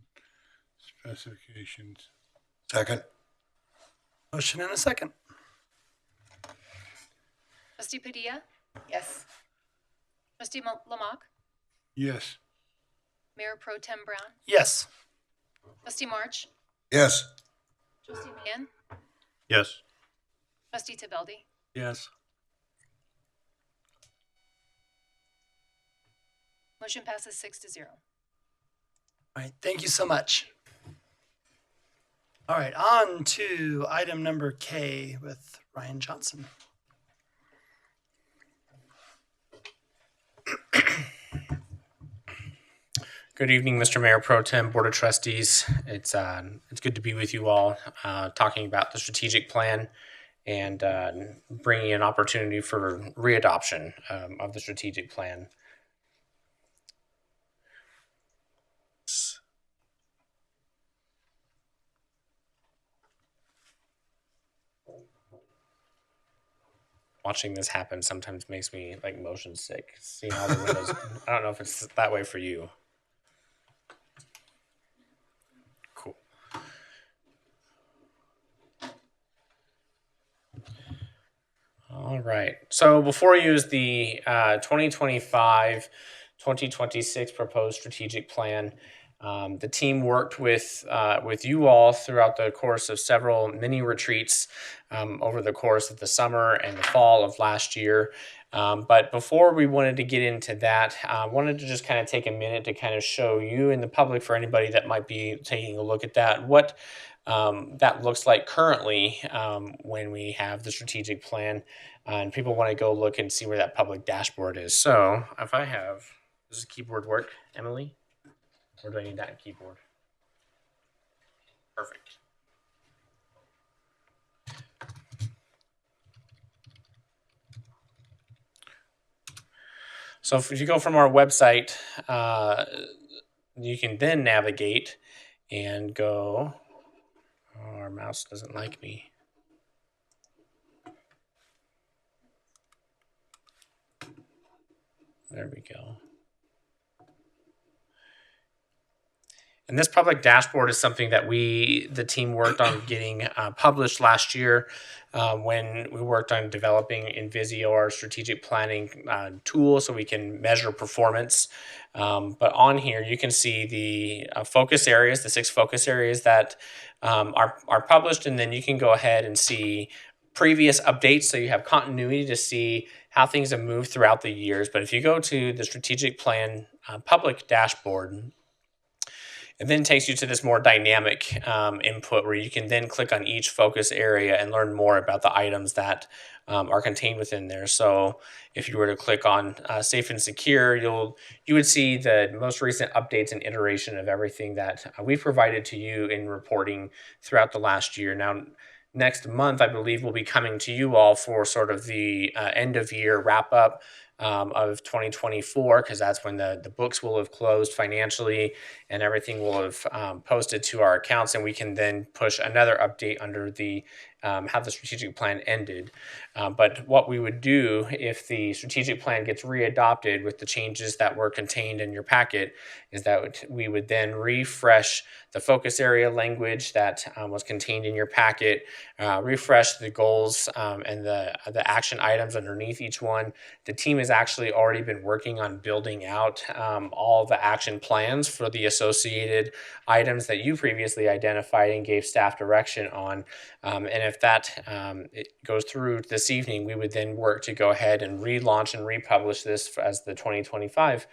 Specifications. Second. Motion and a second. Trustee Padilla? Yes. Trustee Lamach? Yes. Mayor Pro Tem Brown? Yes. Trustee March? Yes. Trustee Mann? Yes. Trustee Tabeldi? Yes. Motion passes 6-0. All right. Thank you so much. All right. On to item number K with Ryan Johnson. Good evening, Mr. Mayor Pro Tem, Board of Trustees. It's good to be with you all, talking about the strategic plan and bringing an opportunity for readoption of the strategic plan. Watching this happen sometimes makes me like motion sick. Seeing all the windows. I don't know if it's that way for you. Cool. right. So before you is the 2025-2026 proposed strategic plan. The team worked with you all throughout the course of several mini retreats over the course of the summer and the fall of last year. But before we wanted to get into that, I wanted to just kind of take a minute to kind of show you and the public, for anybody that might be taking a look at that, what that looks like currently when we have the strategic plan. And people want to go look and see where that public dashboard is. So if I have, does the keyboard work, Emily? Or do I need that keyboard? Perfect. So if you go from our website, you can then navigate and go, oh, our mouse doesn't like me. There we go. And this public dashboard is something that the team worked on getting published last year when we worked on developing Invisio, our strategic planning tool, so we can measure performance. But on here, you can see the focus areas, the 6 focus areas that are published, and then you can go ahead and see previous updates, so you have continuity to see how things have moved throughout the years. But if you go to the strategic plan public dashboard, it then takes you to this more dynamic input where you can then click on each focus area and learn more about the items that are contained within there. So if you were to click on safe and secure, you would see the most recent updates and iteration of everything that we've provided to you in reporting throughout the last year. Now, next month, I believe we'll be coming to you all for sort of the end of year wrap up of 2024, because that's when the books will have closed financially and everything will have posted to our accounts, and we can then push another update under the how the strategic plan ended. But what we would do if the strategic plan gets readopted with the changes that were contained in your packet is that we would then refresh the focus area language that was contained in your packet, refresh the goals and the action items underneath each one. The team has actually already been working on building out all the action plans for the associated items that you previously identified and gave staff direction on. And if that it goes through this evening, we would then work to go ahead and relaunch and republish this as the 2025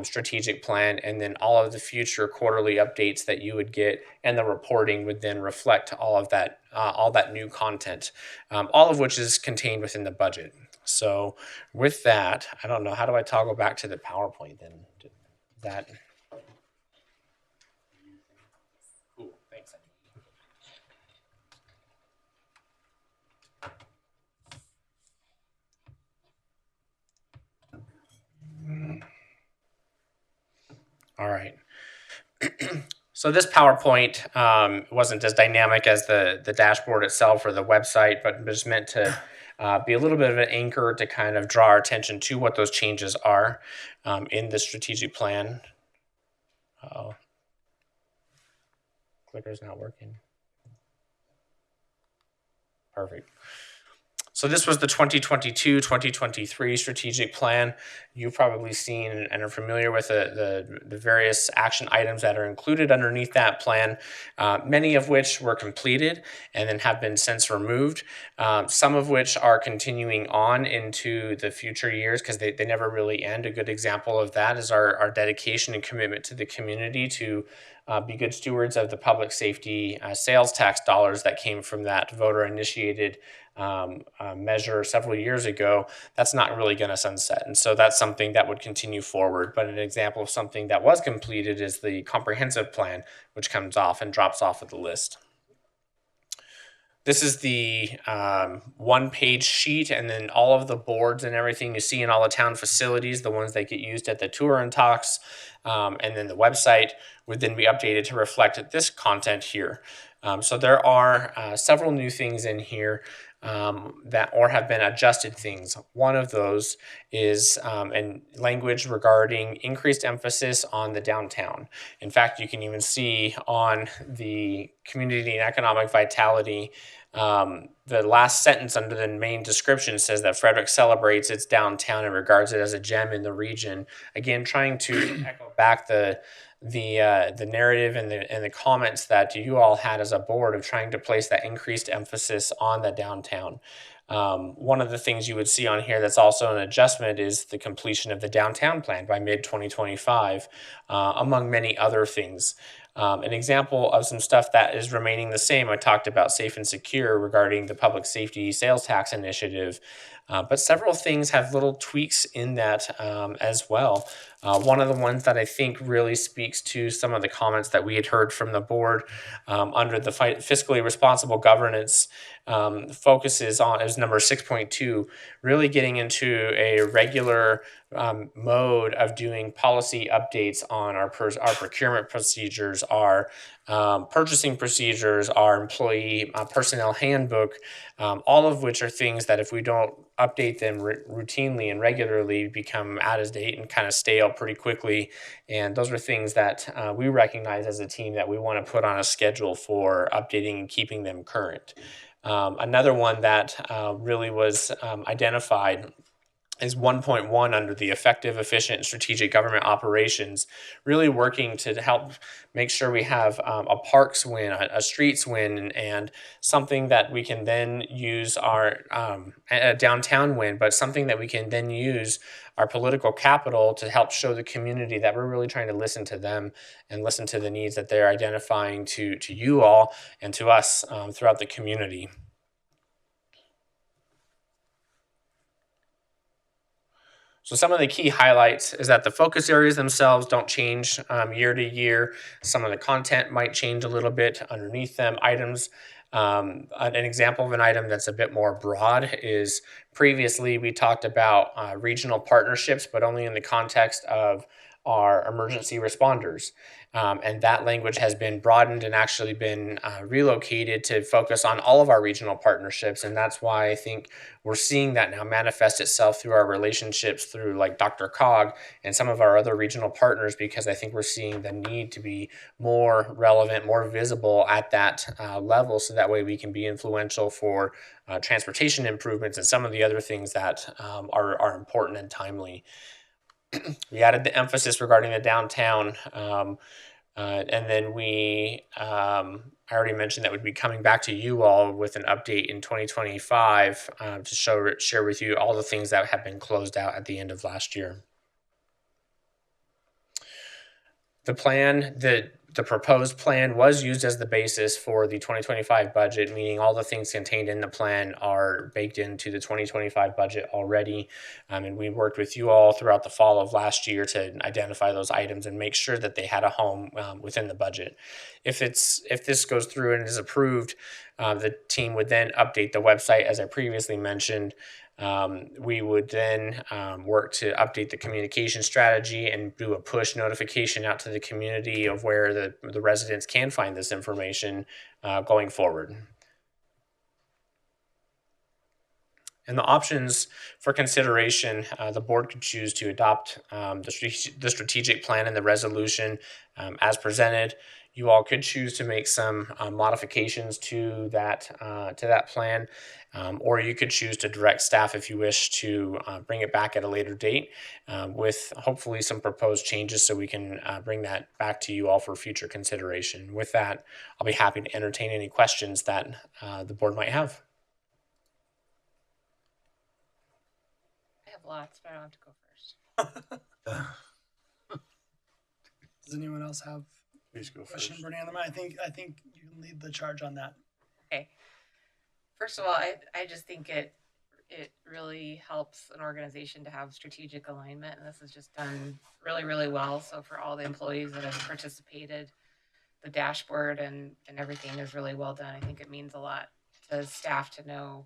strategic plan, and then all of the future quarterly updates that you would get and the reporting would then reflect all of that new content, all of which is contained within the budget. So with that, I don't know, how do I toggle back to the PowerPoint then? That cool, thanks. All right. So this PowerPoint wasn't as dynamic as the dashboard itself or the website, but was meant to be a little bit of an anchor to kind of draw our attention to what those changes are in the strategic plan. Uh-oh. Clicker's not working. Perfect. So this was the 2022-2023 strategic plan. You've probably seen and are familiar with the various action items that are included underneath that plan, many of which were completed and then have been since removed, some of which are continuing on into the future years because they never really end. A good example of that is our dedication and commitment to the community to be good stewards of the public safety sales tax dollars that came from that voter-initiated measure several years ago. That's not really going to sunset. And so that's something that would continue forward. But an example of something that was completed is the comprehensive plan, which comes off and drops off of the list. This is the one-page sheet, and then all of the boards and everything you see in all the town facilities, the ones that get used at the tour and talks, and then the website would then be updated to reflect this content here. So there are several new things in here. that or have been adjusted things. One of those is in language regarding increased emphasis on the downtown. In fact, you can even see on the community and economic vitality, the last sentence under the main description says that Frederick celebrates its downtown and regards it as a gem in the region. Again, trying to echo back the narrative and the comments that you all had as a board of trying to place that increased emphasis on the downtown. One of the things you would see on here that's also an adjustment is the completion of the downtown plan by mid 2025, among many other things. An example of some stuff that is remaining the same, I talked about safe and secure regarding the public safety sales tax initiative, but several things have little tweaks in that as well. One of the ones that I think really speaks to some of the comments that we had heard from the board under the fiscally responsible governance focuses on is number 6.2, really getting into a regular mode of doing policy updates on our procurement procedures, our purchasing procedures, our employee personnel handbook, all of which are things that if we don't update them routinely and regularly become out of date and kind of stale pretty quickly. And those are things that we recognize as a team that we want to put on a schedule for updating and keeping them current. Another one that really was identified is 1.1 under the effective, efficient, and strategic government operations, really working to help make sure we have a parks win, a streets win, and something that we can then use our a downtown win, but something that we can then use our political capital to help show the community that we're really trying to listen to them and listen to the needs that they're identifying to you all and to us throughout the community. So some of the key highlights is that the focus areas themselves don't change year to year. Some of the content might change a little bit underneath them. Items, an example of an item that's a bit more broad is previously we talked about regional partnerships, but only in the context of our emergency responders. And that language has been broadened and actually been relocated to focus on all of our regional partnerships. And that's why I think we're seeing that now manifest itself through our relationships through like Dr. Cog and some of our other regional partners, because I think we're seeing the need to be more relevant, more visible at that level. So that way we can be influential for transportation improvements and some of the other things that are important and timely. We added the emphasis regarding the downtown, and then I already mentioned that we'd be coming back to you all with an update in 2025 to share with you all the things that have been closed out at the end of last year. The plan, the proposed plan was used as the basis for the 2025 budget, meaning all the things contained in the plan are baked into the 2025 budget already. And we worked with you all throughout the fall of last year to identify those items and make sure that they had a home within the budget. If this goes through and is approved, the team would then update the website, as I previously mentioned. We would then work to update the communication strategy and do a push notification out to the community of where the residents can find this information going forward. And the options for consideration, the board could choose to adopt the strategic plan and the resolution as presented. You all could choose to make some modifications to that plan, or you could choose to direct staff if you wish to bring it back at a later date with hopefully some proposed changes so we can bring that back to you all for future consideration. With that, I'll be happy to entertain any questions that the board might have. I have lots, but I don't have to go first. Does anyone else have Please go a question, first. Brianna? I think you can lead the charge on that. Okay. First of all, I just think it really helps an organization to have strategic alignment, and this is just done really, really well. So for all the employees that have participated, the dashboard and everything is really well done. I think it means a lot to staff to know,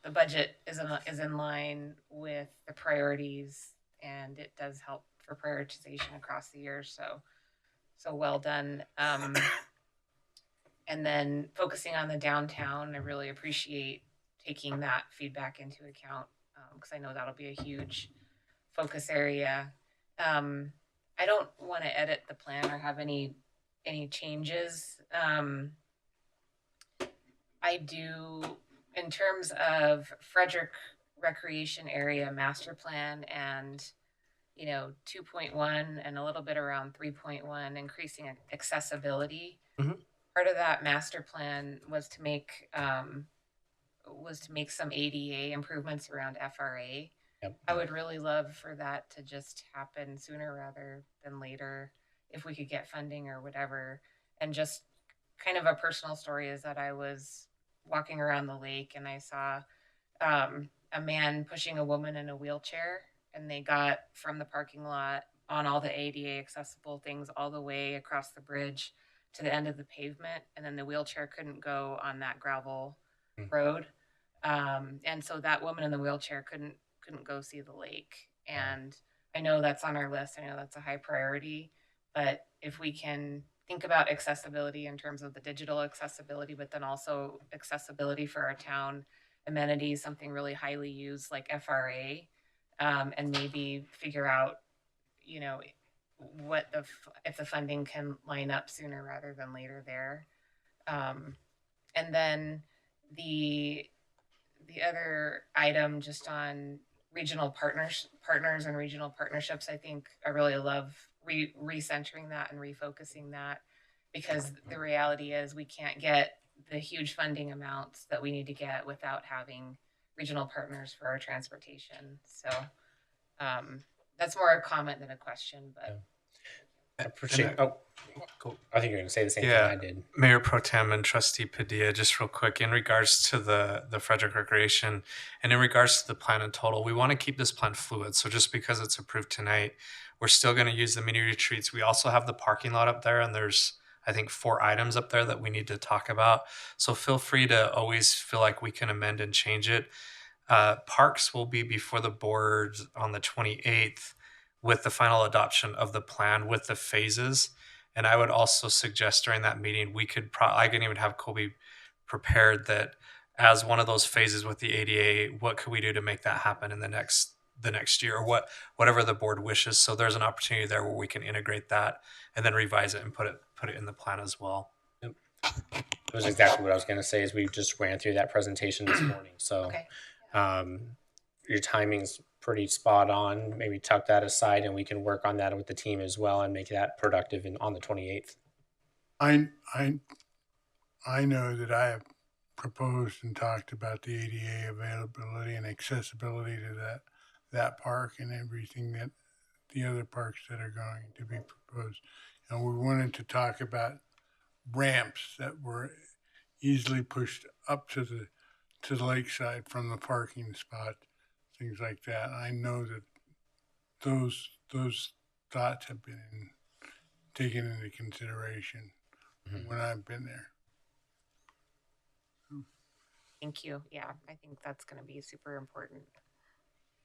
the budget is in line with the priorities, and it does help for prioritization across the year. So well done. And And then focusing on the downtown, I really appreciate taking that feedback into account because I know that'll be a huge focus area. I don't want to edit the plan or have any changes. I do, in terms of Frederick Recreation Area Master Plan and 2.1 and a little bit around 3.1, increasing accessibility. Part of that master plan was to make some ADA improvements around FRA. Yep. I would really love for that to just happen sooner rather than later if we could get funding or whatever. And just kind of a personal story is that I was walking around the lake and I saw a man pushing a woman in a wheelchair, and they got from the parking lot on all the ADA accessible things all the way across the bridge to the end of the pavement, and then the wheelchair couldn't go on that gravel road. And so that woman in the wheelchair couldn't go see the lake. And I know that's on our list. I know that's a high priority, but if we can think about accessibility in terms of the digital accessibility, but then also accessibility for our town amenities, something really highly used like FRA, and maybe figure out, what if the funding can line up sooner rather than later there. And then the other item just on regional partners and regional partnerships, I think I really love recentering that and refocusing that, because the reality is we can't get the huge funding amounts that we need to get without having regional partners for our transportation. So that's more a comment than a question, but I appreciate. Cool. I think you're going to say the same thing I did. Mayor Pro Tem and Trustee Padilla, just real quick, in regards to the Frederick Recreation and in regards to the plan in total, we want to keep this plan fluid. So just because it's approved tonight, we're still going to use the mini retreats. We also have the parking lot up there, and there's, I think, 4 items up there that we need to talk about. So feel free to always feel like we can amend and change it. Parks will be before the board on the 28th with the final adoption of the plan with the phases. And I would also suggest during that meeting, we could I can even have Colby prepared that as one of those phases with the ADA, what could we do to make that happen in the next year, or whatever the board wishes. So there's an opportunity there where we can integrate that and then revise it and put it in the plan as well. Yep. That was exactly what I was going to say. Is we just ran through that presentation this morning. So your timing's pretty spot on. Maybe tuck that aside and we can work on that with the team as well and make that productive on the 28th. I know that I have proposed and talked about the ADA availability and accessibility to that park and everything that the other parks that are going to be proposed. And we wanted to talk about ramps that were easily pushed up to the lakeside from the parking spot, things like that. I know that those thoughts have been taken into consideration when I've been there. thank you. Yeah, I think that's going to be super important.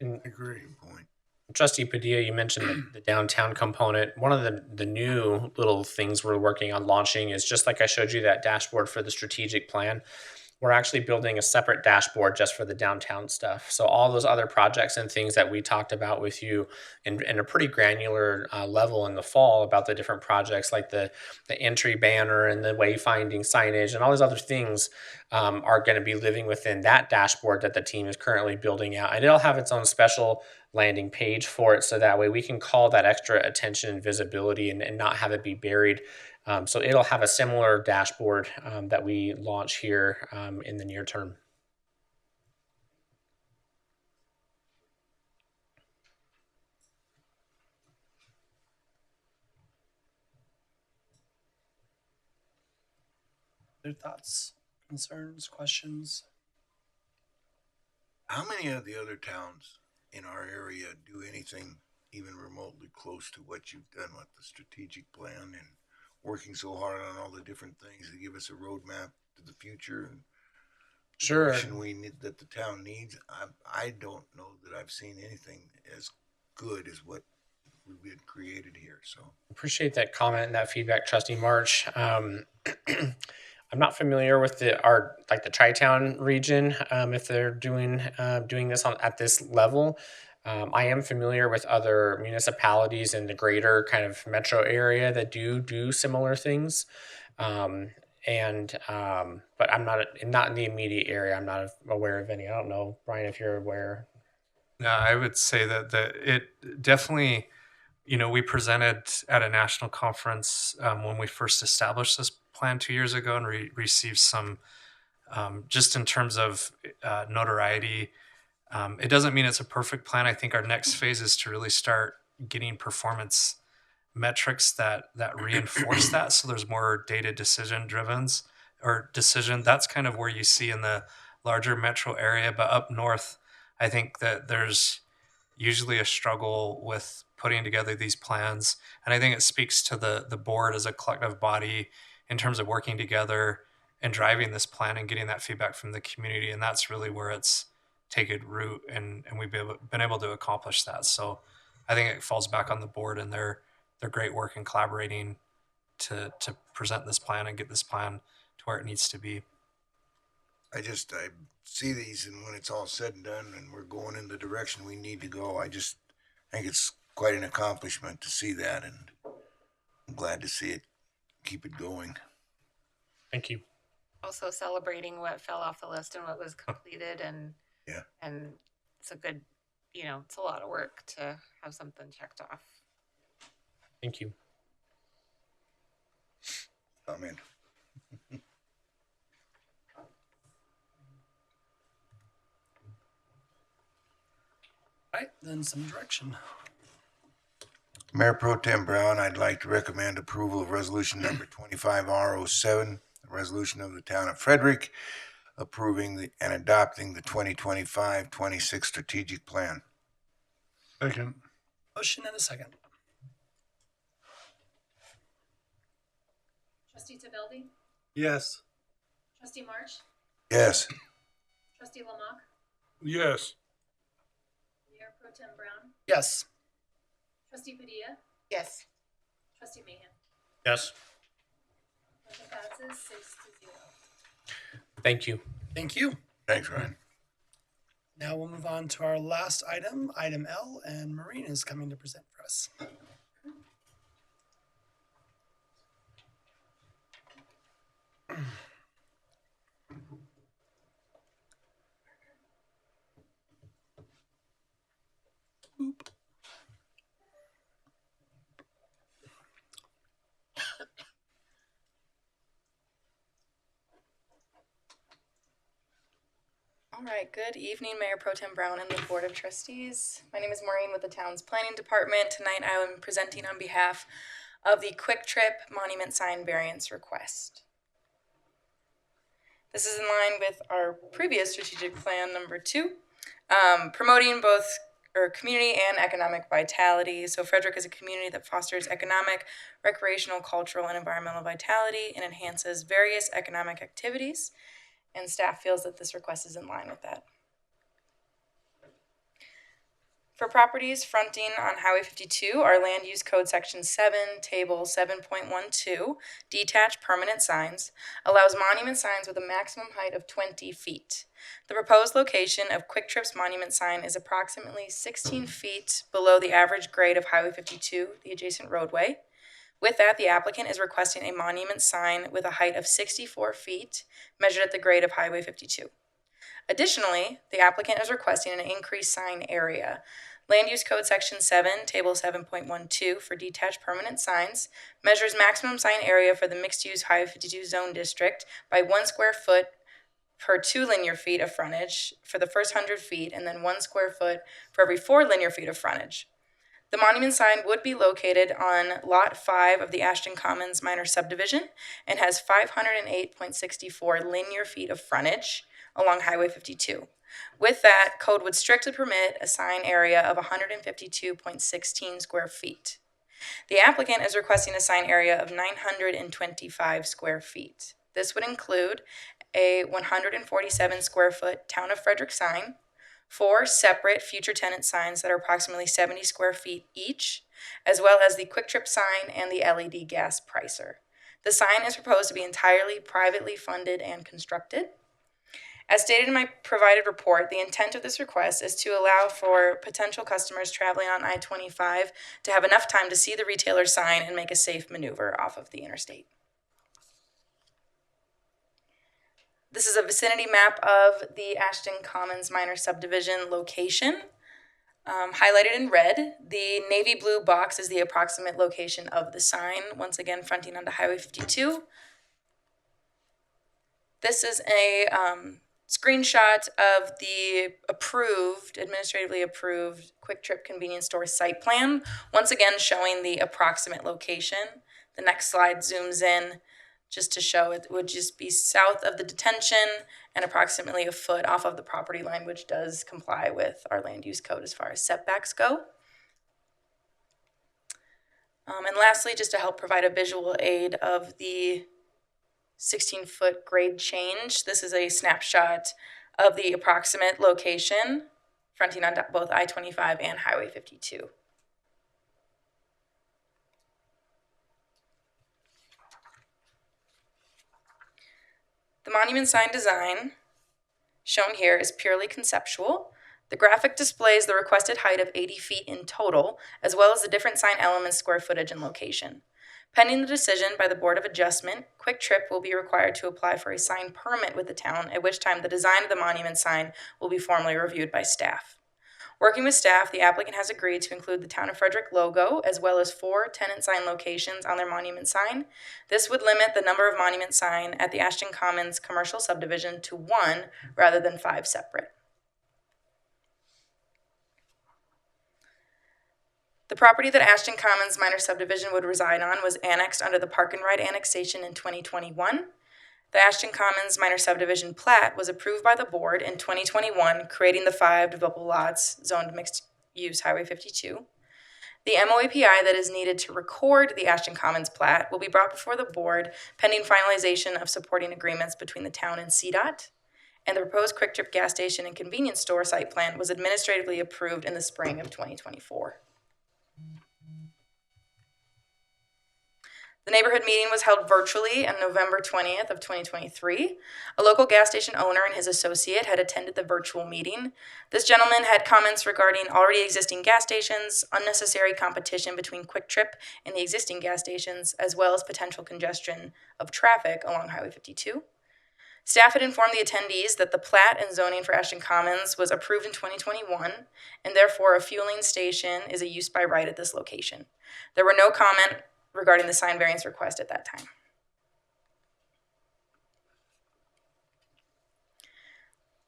And I agree. Point. Trustee Padilla, you mentioned the downtown component. One of the new little things we're working on launching is, just like I showed you that dashboard for the strategic plan, we're actually building a separate dashboard just for the downtown stuff. So all those other projects and things that we talked about with you in a pretty granular level in the fall about the different projects, like the entry banner and the wayfinding signage and all these other things are going to be living within that dashboard that the team is currently building out. And it'll have its own special landing page for it, so that way we can call that extra attention and visibility and not have it be buried. So it'll have a similar dashboard that we launch here in the near term. Other thoughts, concerns, questions? How many of the other towns in our area do anything even remotely close to what you've done with the strategic plan and working so hard on all the different things to give us a roadmap to the future and Sure. direction we need, that the town needs? I don't know that I've seen anything as good as what we've been created here. So Appreciate that comment and that feedback, Trustee March. I'm not familiar with the Tri-Town region, if they're doing this at this level. I am familiar with other municipalities in the greater kind of metro area that do similar things. But I'm not in the immediate area. I'm not aware of any. I don't know, Brian, if you're aware. No, I would say that it definitely, we presented at a national conference when we first established this plan 2 years ago and received some, just in terms of notoriety. It doesn't mean it's a perfect plan. I think our next phase is to really start getting performance metrics that reinforce that. So there's more data decision drivens or decision. That's kind of where you see in the larger metro area. But up north, I think that there's usually a struggle with putting together these plans. And I think it speaks to the board as a collective body in terms of working together and driving this plan and getting that feedback from the community. And that's really where it's taken root, and we've been able to accomplish that. So I think it falls back on the board and their great work in collaborating to present this plan and get this plan to where it needs to be. I see these, and when it's all said and done and we're going in the direction we need to go, I just think it's quite an accomplishment to see that, and I'm glad to see it keep it going. Thank you. Also celebrating what fell off the list and what was completed, and it's a good, it's a lot of work to have something checked off. Thank you. Amen. All right, then some direction. Mayor Pro Tem Brown, I'd like to recommend approval of resolution number 25R07, a resolution of the town of Frederick approving and adopting the 2025-26 strategic plan. Second. Motion and a second. Trustee Tabeldi? Yes. Trustee March? Yes. Trustee Lamach? Yes. Mayor Pro Tem Brown? Yes. Trustee Padilla? Yes. Trustee Mahan? Yes. Motion passes 6-0. Thank you. Thank you. Thanks, Ryan. Now we'll move on to our last item, item L, and Maureen is coming to present for us. All right, good evening, Mayor Pro Tem Brown and the Board of Trustees. My name is Maureen with the town's planning department. Tonight I am presenting on behalf of the Quick Trip Monument Sign Variance Request. This is in line with our previous strategic plan number 2, promoting both community and economic vitality. So Frederick is a community that fosters economic, recreational, cultural, and environmental vitality and enhances various economic activities, and staff feels that this request is in line with that. For properties fronting on Highway 52, our Land Use Code Section 7, Table 7.12, detached permanent signs, allows monument signs with a maximum height of 20 feet. The proposed location of Quick Trip's monument sign is approximately 16 feet below the average grade of Highway 52, the adjacent roadway. With that, the applicant is requesting a monument sign with a height of 64 feet, measured at the grade of Highway 52. Additionally, the applicant is requesting an increased sign area. Land Use Code Section 7, Table 7.12 for detached permanent signs measures maximum sign area for the mixed-use Highway 52 zone district by 1 square foot per 2 linear feet of frontage for the first 100 feet, and then 1 square foot for every 4 linear feet of frontage. The monument sign would be located on Lot 5 of the Ashton Commons Minor Subdivision and has 508.64 linear feet of frontage along Highway 52. With that, code would strictly permit a sign area of 152.16 square feet. The applicant is requesting a sign area of 925 square feet. This would include a 147 square foot Town of Frederick sign, 4 separate future tenant signs that are approximately 70 square feet each, as well as the Quick Trip sign and the LED gas pricer. The sign is proposed to be entirely privately funded and constructed. As stated in my provided report, the intent of this request is to allow for potential customers traveling on I-25 to have enough time to see the retailer sign and make a safe maneuver off of the interstate. This is a vicinity map of the Ashton Commons minor subdivision location. Highlighted in red, the navy blue box is the approximate location of the sign, once again fronting onto Highway 52. This is a screenshot of the administratively approved Quick Trip convenience store site plan, once again showing the approximate location. The next slide zooms in just to show it would just be south of the detention and approximately a foot off of the property line, which does comply with our land use code as far as setbacks go. And lastly, just to help provide a visual aid of the 16-foot grade change, this is a snapshot of the approximate location fronting on both I-25 and Highway 52. The monument sign design shown here is purely conceptual. The graphic displays the requested height of 80 feet in total, as well as the different sign elements, square footage, and location. Pending the decision by the Board of Adjustment, Quick Trip will be required to apply for a sign permit with the town, at which time the design of the monument sign will be formally reviewed by staff. Working with staff, the applicant has agreed to include the Town of Frederick logo, as well as 4 tenant sign locations on their monument sign. This would limit the number of monument sign at the Ashton Commons commercial subdivision to 1 rather than 5 separate. The property that Ashton Commons minor subdivision would reside on was annexed under the Park and Ride annexation in 2021. The Ashton Commons minor subdivision plat was approved by the board in 2021, creating the 5 developable lots zoned mixed use Highway 52. The MOAPI that is needed to record the Ashton Commons plat will be brought before the board pending finalization of supporting agreements between the town and CDOT. And the proposed Quick Trip gas station and convenience store site plan was administratively approved in the spring of 2024. The neighborhood meeting was held virtually on November 20th of 2023. A local gas station owner and his associate had attended the virtual meeting. This gentleman had comments regarding already existing gas stations, unnecessary competition between Quick Trip and the existing gas stations, as well as potential congestion of traffic along Highway 52. Staff had informed the attendees that the plat and zoning for Ashton Commons was approved in 2021, and therefore a fueling station is a use by right at this location. There were no comment regarding the sign variance request at that time.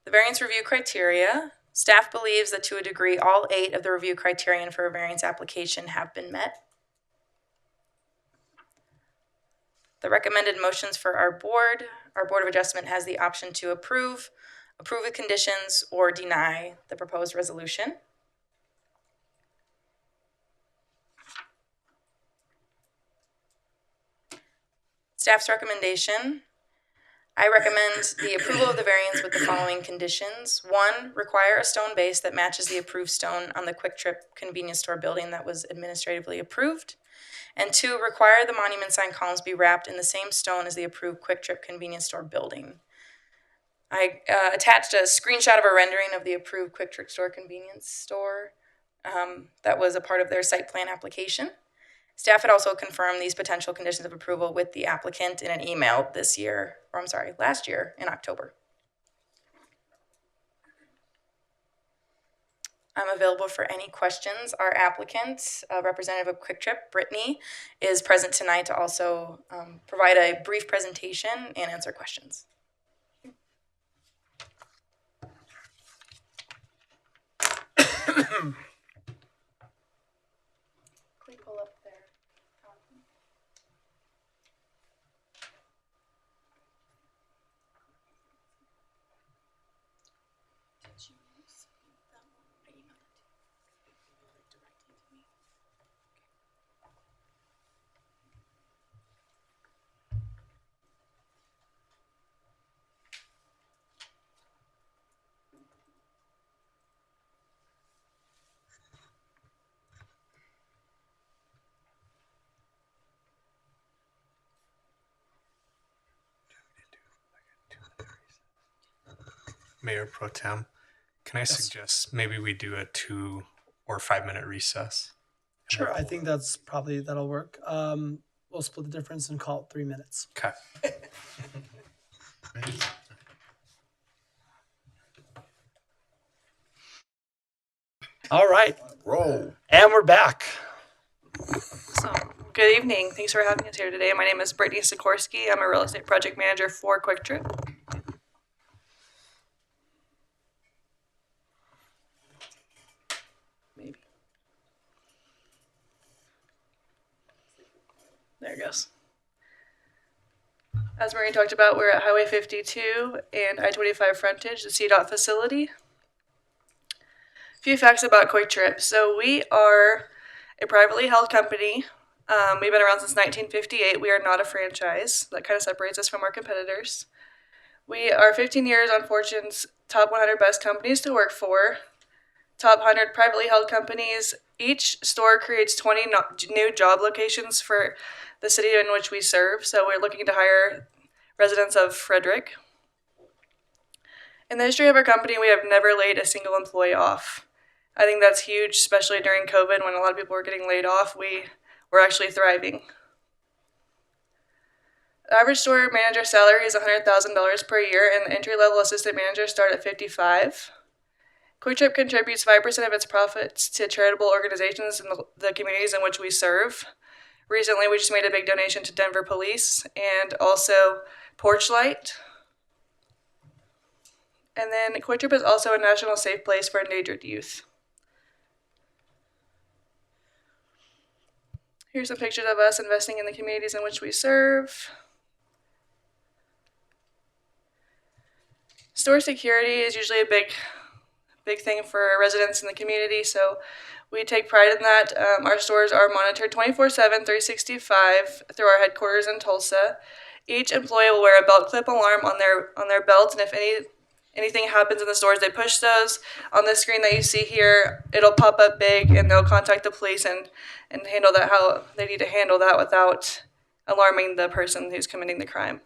The variance review criteria. Staff believes that to a degree all 8 of the review criterion for a variance application have been met. The recommended motions for our Board of Adjustment has the option to approve with conditions, or deny the proposed resolution. Staff's recommendation. I recommend the approval of the variance with the following conditions. 1, require a stone base that matches the approved stone on the Quick Trip convenience store building that was administratively approved. And 2, require the monument sign columns be wrapped in the same stone as the approved Quick Trip convenience store building. I attached a screenshot of a rendering of the approved Quick Trip store convenience store that was a part of their site plan application. Staff had also confirmed these potential conditions of approval with the applicant in an email last year in October. I'm available for any questions. Our applicant, representative of Quick Trip, Brittany, is present tonight to also provide a brief presentation and answer questions. Can we pull up there? Mayor Pro Tem, can I suggest maybe we do a 2 or 5 minute recess? Sure, I think that'll work. We'll split the difference and call it 3 minutes. Okay. All right. Roll. And we're back. So, good evening. Thanks for having us here today. My name is Brittany Sikorsky. I'm a real estate project manager for Quick Trip. Maybe. There it goes. As Marie talked about, we're at Highway 52 and I-25 frontage, the CDOT facility. A few facts about Quick Trip. So we are a privately held company. We've been around since 1958. We are not a franchise. That kind of separates us from our competitors. We are 15 years on Fortune's top 100 best companies to work for, top 100 privately held companies. Each store creates 20 new job locations for the city in which we serve. So we're looking to hire residents of Frederick. In the history of our company, we have never laid a single employee off. I think that's huge, especially during COVID when a lot of people were getting laid off. We were actually thriving. The average store manager salary is $100,000 per year, and the entry-level assistant managers start at $55,000. Quick Trip contributes 5% of its profits to charitable organizations in the communities in which we serve. Recently, we just made a big donation to Denver Police and also Porchlight. And then Quick Trip is also a national safe place for endangered youth. Here's some pictures of us investing in the communities in which we serve. Store security is usually a big thing for residents in the community, so we take pride in that. Our stores are monitored 24/7, 365 through our headquarters in Tulsa. Each employee will wear a belt clip alarm on their belt, and if anything happens in the stores, they push those. On the screen that you see here, it'll pop up big, and they'll contact the police and handle that how they need to handle that without alarming the person who's committing the crime.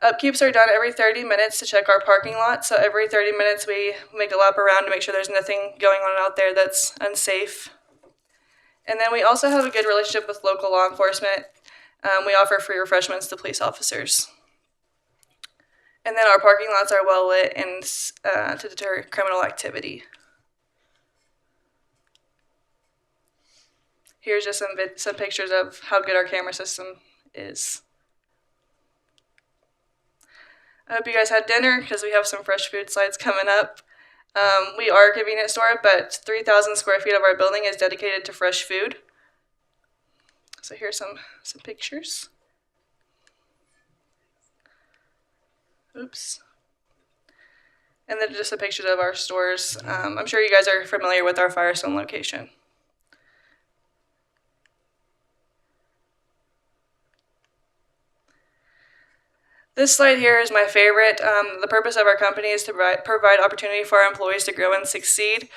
Upkeeps are done every 30 minutes to check our parking lot. So every 30 minutes we make a lap around to make sure there's nothing going on out there that's unsafe. And then we also have a good relationship with local law enforcement. We offer free refreshments to police officers. And then our parking lots are well lit and to deter criminal activity. Here's just some pictures of how good our camera system is. I hope you guys had dinner because we have some fresh food slides coming up. We are a convenience store, but 3,000 square feet of our building is dedicated to fresh food. So here's some pictures. Oops. And then just some pictures of our stores. I'm sure you guys are familiar with our Firestone location. This slide here is my favorite. The purpose of our company is to provide opportunity for our employees to grow and succeed.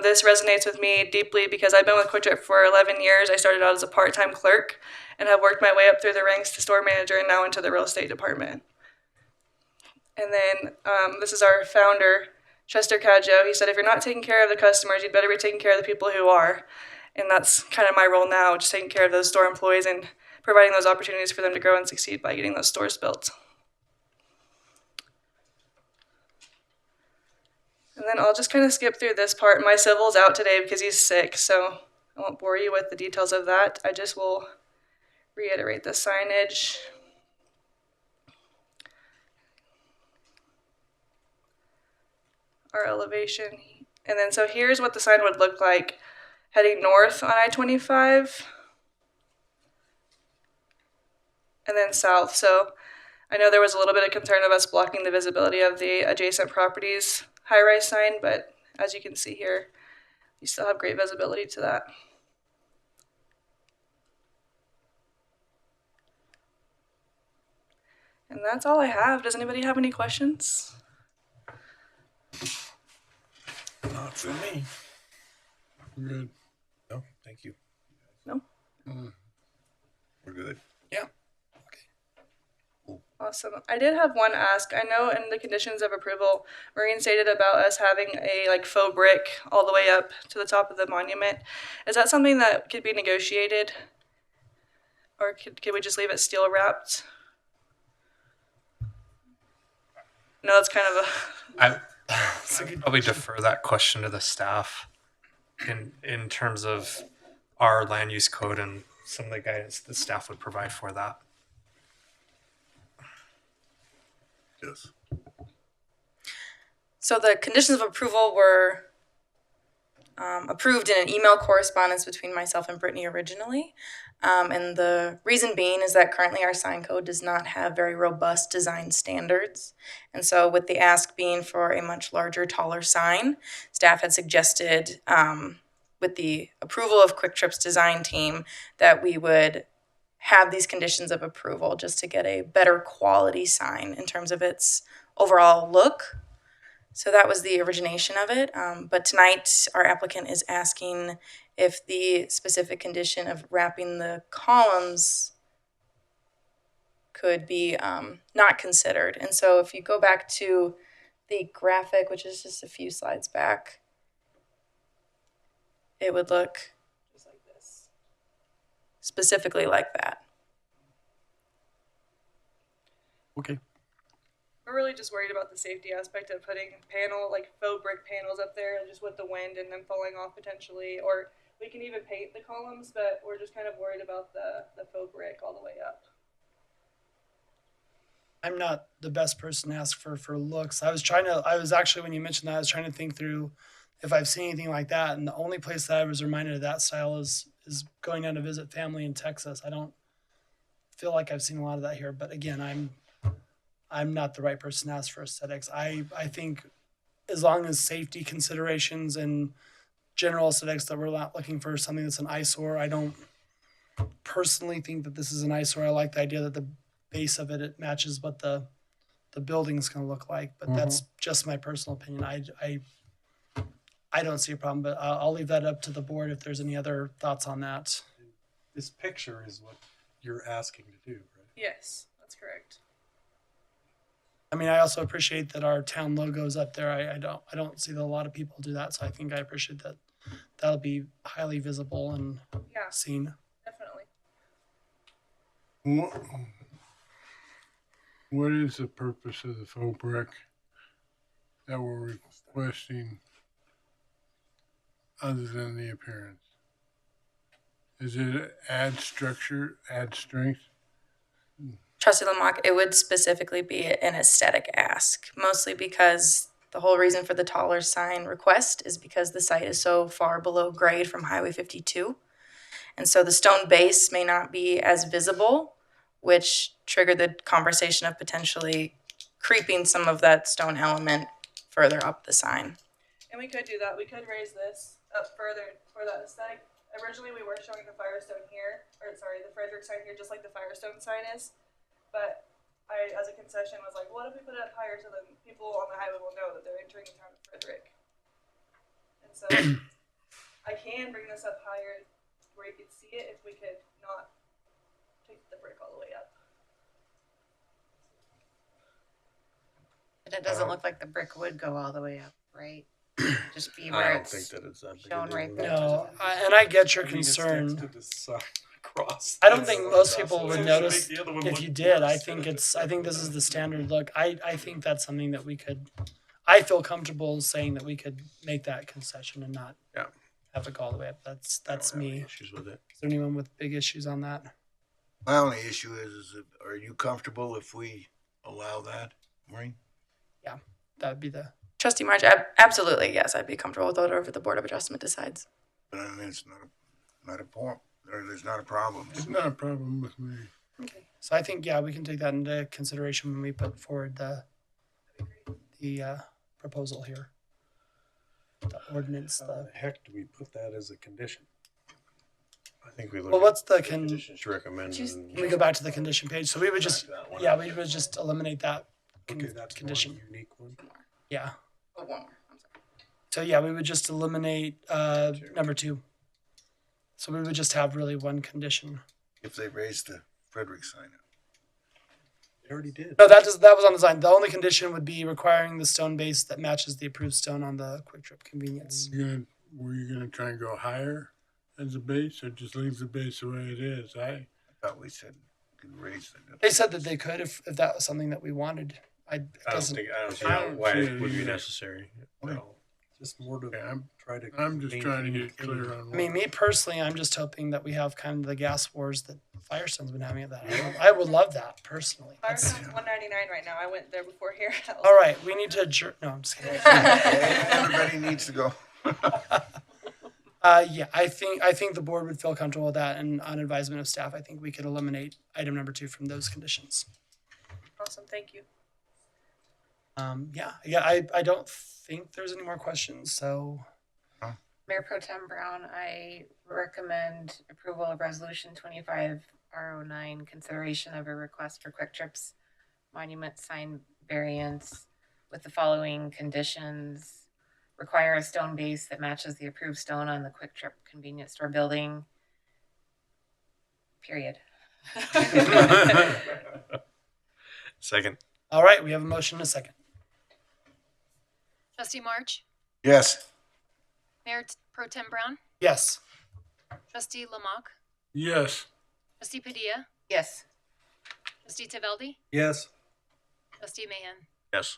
This resonates with me deeply because I've been with Quick Trip for 11 years. I started out as a part-time clerk and have worked my way up through the ranks to store manager and now into the real estate department. And then this is our founder, Chester Cadjo. He said, if you're not taking care of the customers, you'd better be taking care of the people who are. And that's kind of my role now, just taking care of those store employees and providing those opportunities for them to grow and succeed by getting those stores built. And then I'll just kind of skip through this part. My civil's out today because he's sick, so I won't bore you with the details of that. I just will reiterate the signage. Our elevation. And then so here's what the sign would look like heading north on I-25 and then south. So I know there was a little bit of concern of us blocking the visibility of the adjacent properties high-rise sign, but as you can see here, you still have great visibility to that. And that's all I have. Does anybody have any questions? Not for me. Good. No, thank you. No? We're good. Yeah. Awesome. I did have one ask. I know in the conditions of approval, Maureen stated about us having a like faux brick all the way up to the top of the monument. Is that something that could be negotiated, or could we just leave it steel wrapped? No, that's kind of a. I would probably defer that question to the staff in terms of our land use code and some of the guidance the staff would provide for that. Yes. So the conditions of approval were approved in an email correspondence between myself and Brittany originally. And the reason being is that currently our sign code does not have very robust design standards. And so with the ask being for a much larger, taller sign, staff had suggested with the approval of Quick Trip's design team that we would have these conditions of approval just to get a better quality sign in terms of its overall look. So that was the origination of it. But tonight, our applicant is asking if the specific condition of wrapping the columns could be not considered. And so if you go back to the graphic, which is just a few slides back, it would look just like this, specifically like that. Okay. We're really just worried about the safety aspect of putting faux brick panels up there, and just with the wind and them falling off potentially. Or we can even paint the columns, but we're just kind of worried about the faux brick all the way up. I'm not the best person to ask for looks. I was actually, when you mentioned that, I was trying to think through if I've seen anything like that. And the only place that I was reminded of that style is going down to visit family in Texas. I don't feel like I've seen a lot of that here, but again, I'm not the right person to ask for aesthetics. I think as long as safety considerations and general aesthetics, that we're not looking for something that's an eyesore. I don't personally think that this is an eyesore. I like the idea that the base of it matches what the building's going to look like, but that's just my personal opinion. I don't see a problem, but I'll leave that up to the board if there's any other thoughts on that. This picture is what you're asking to do, right? Yes, that's correct. I mean, I also appreciate that our town logo is up there. I don't see that a lot of people do that, so I think I appreciate that. That'll be highly visible and seen. Definitely. What is the purpose of the faux brick that we're requesting other than the appearance? Is it add structure, add strength? Trustee Lamock, it would specifically be an aesthetic ask, mostly because the whole reason for the taller sign request is because the site is so far below grade from Highway 52. And so the stone base may not be as visible, which triggered the conversation of potentially creeping some of that stone element further up the sign. And we could do that. We could raise this up further for that aesthetic. Originally, we were showing the Firestone here, the Frederick sign here, just like the Firestone sign is. But I, as a concession, was like, what if we put it up higher so that people on the highway will know that they're entering the town of Frederick? And so I can bring this up higher where you could see it if we could not take the brick all the way up. But it doesn't look like the brick would go all the way up, right? Just be I where don't it's think that it's that big shown a right deal. there. No, and I get your concern. I don't think most people would notice if you did. I think this is the standard look. I think that's something that we could. I feel comfortable saying that we could make that concession and not have it go all the way up. That's me. Issues with it. Is there anyone with big issues on that? My only issue is are you comfortable if we allow that, Maureen? Yeah, that would be the. Trustee March, absolutely, yes, I'd be comfortable with whatever the Board of Adjustment decides. But I mean, it's not a point. There's not a problem. It's not a problem with me. Okay, so I think we can take that into consideration when we put forward the proposal here. The ordinance. How the heck do we put that as a condition? I think we look. Well, what's the conditions to recommend? Can we go back to the condition page? So we would just we would just eliminate that That's condition. one unique one. Yeah. Oh, one more. I'm sorry. So we would just eliminate number 2. So we would just have really one condition. If they raise the Frederick sign up. They already did. No, that was on the design. The only condition would be requiring the stone base that matches the approved stone on the Quick Trip convenience. Were you gonna try and go higher as a base, or just leave the base the way it is? I thought we said we could raise it. They said that they could if that was something that we wanted. I don't see why it would be necessary. No. Just more to try to. I'm just trying to get clear on. I mean, me personally, I'm just hoping that we have kind of the gas wars that Firestone's been having at that. I would love that personally. Firestone's $199 right now. I went there before here. All right, we need to adjourn. No, I'm just kidding. Everybody needs to go. Yeah, I think the board would feel comfortable with that, and on advisement of staff, I think we could eliminate item number 2 from those conditions. Awesome, thank you. I don't think there's any more questions, so. Mayor Pro Tem Brown, I recommend approval of Resolution 25R09, consideration of a request for Quick Trip's monument sign variance with the following conditions. Require a stone base that matches the approved stone on the Quick Trip convenience store building. Period. Second. All right, we have a motion and a second. Trustee March? Yes. Mayor Pro Tem Brown? Yes. Trustee Lamont? Yes. Trustee Padilla? Yes. Trustee Teveldi? Yes. Trustee Mahan? Yes.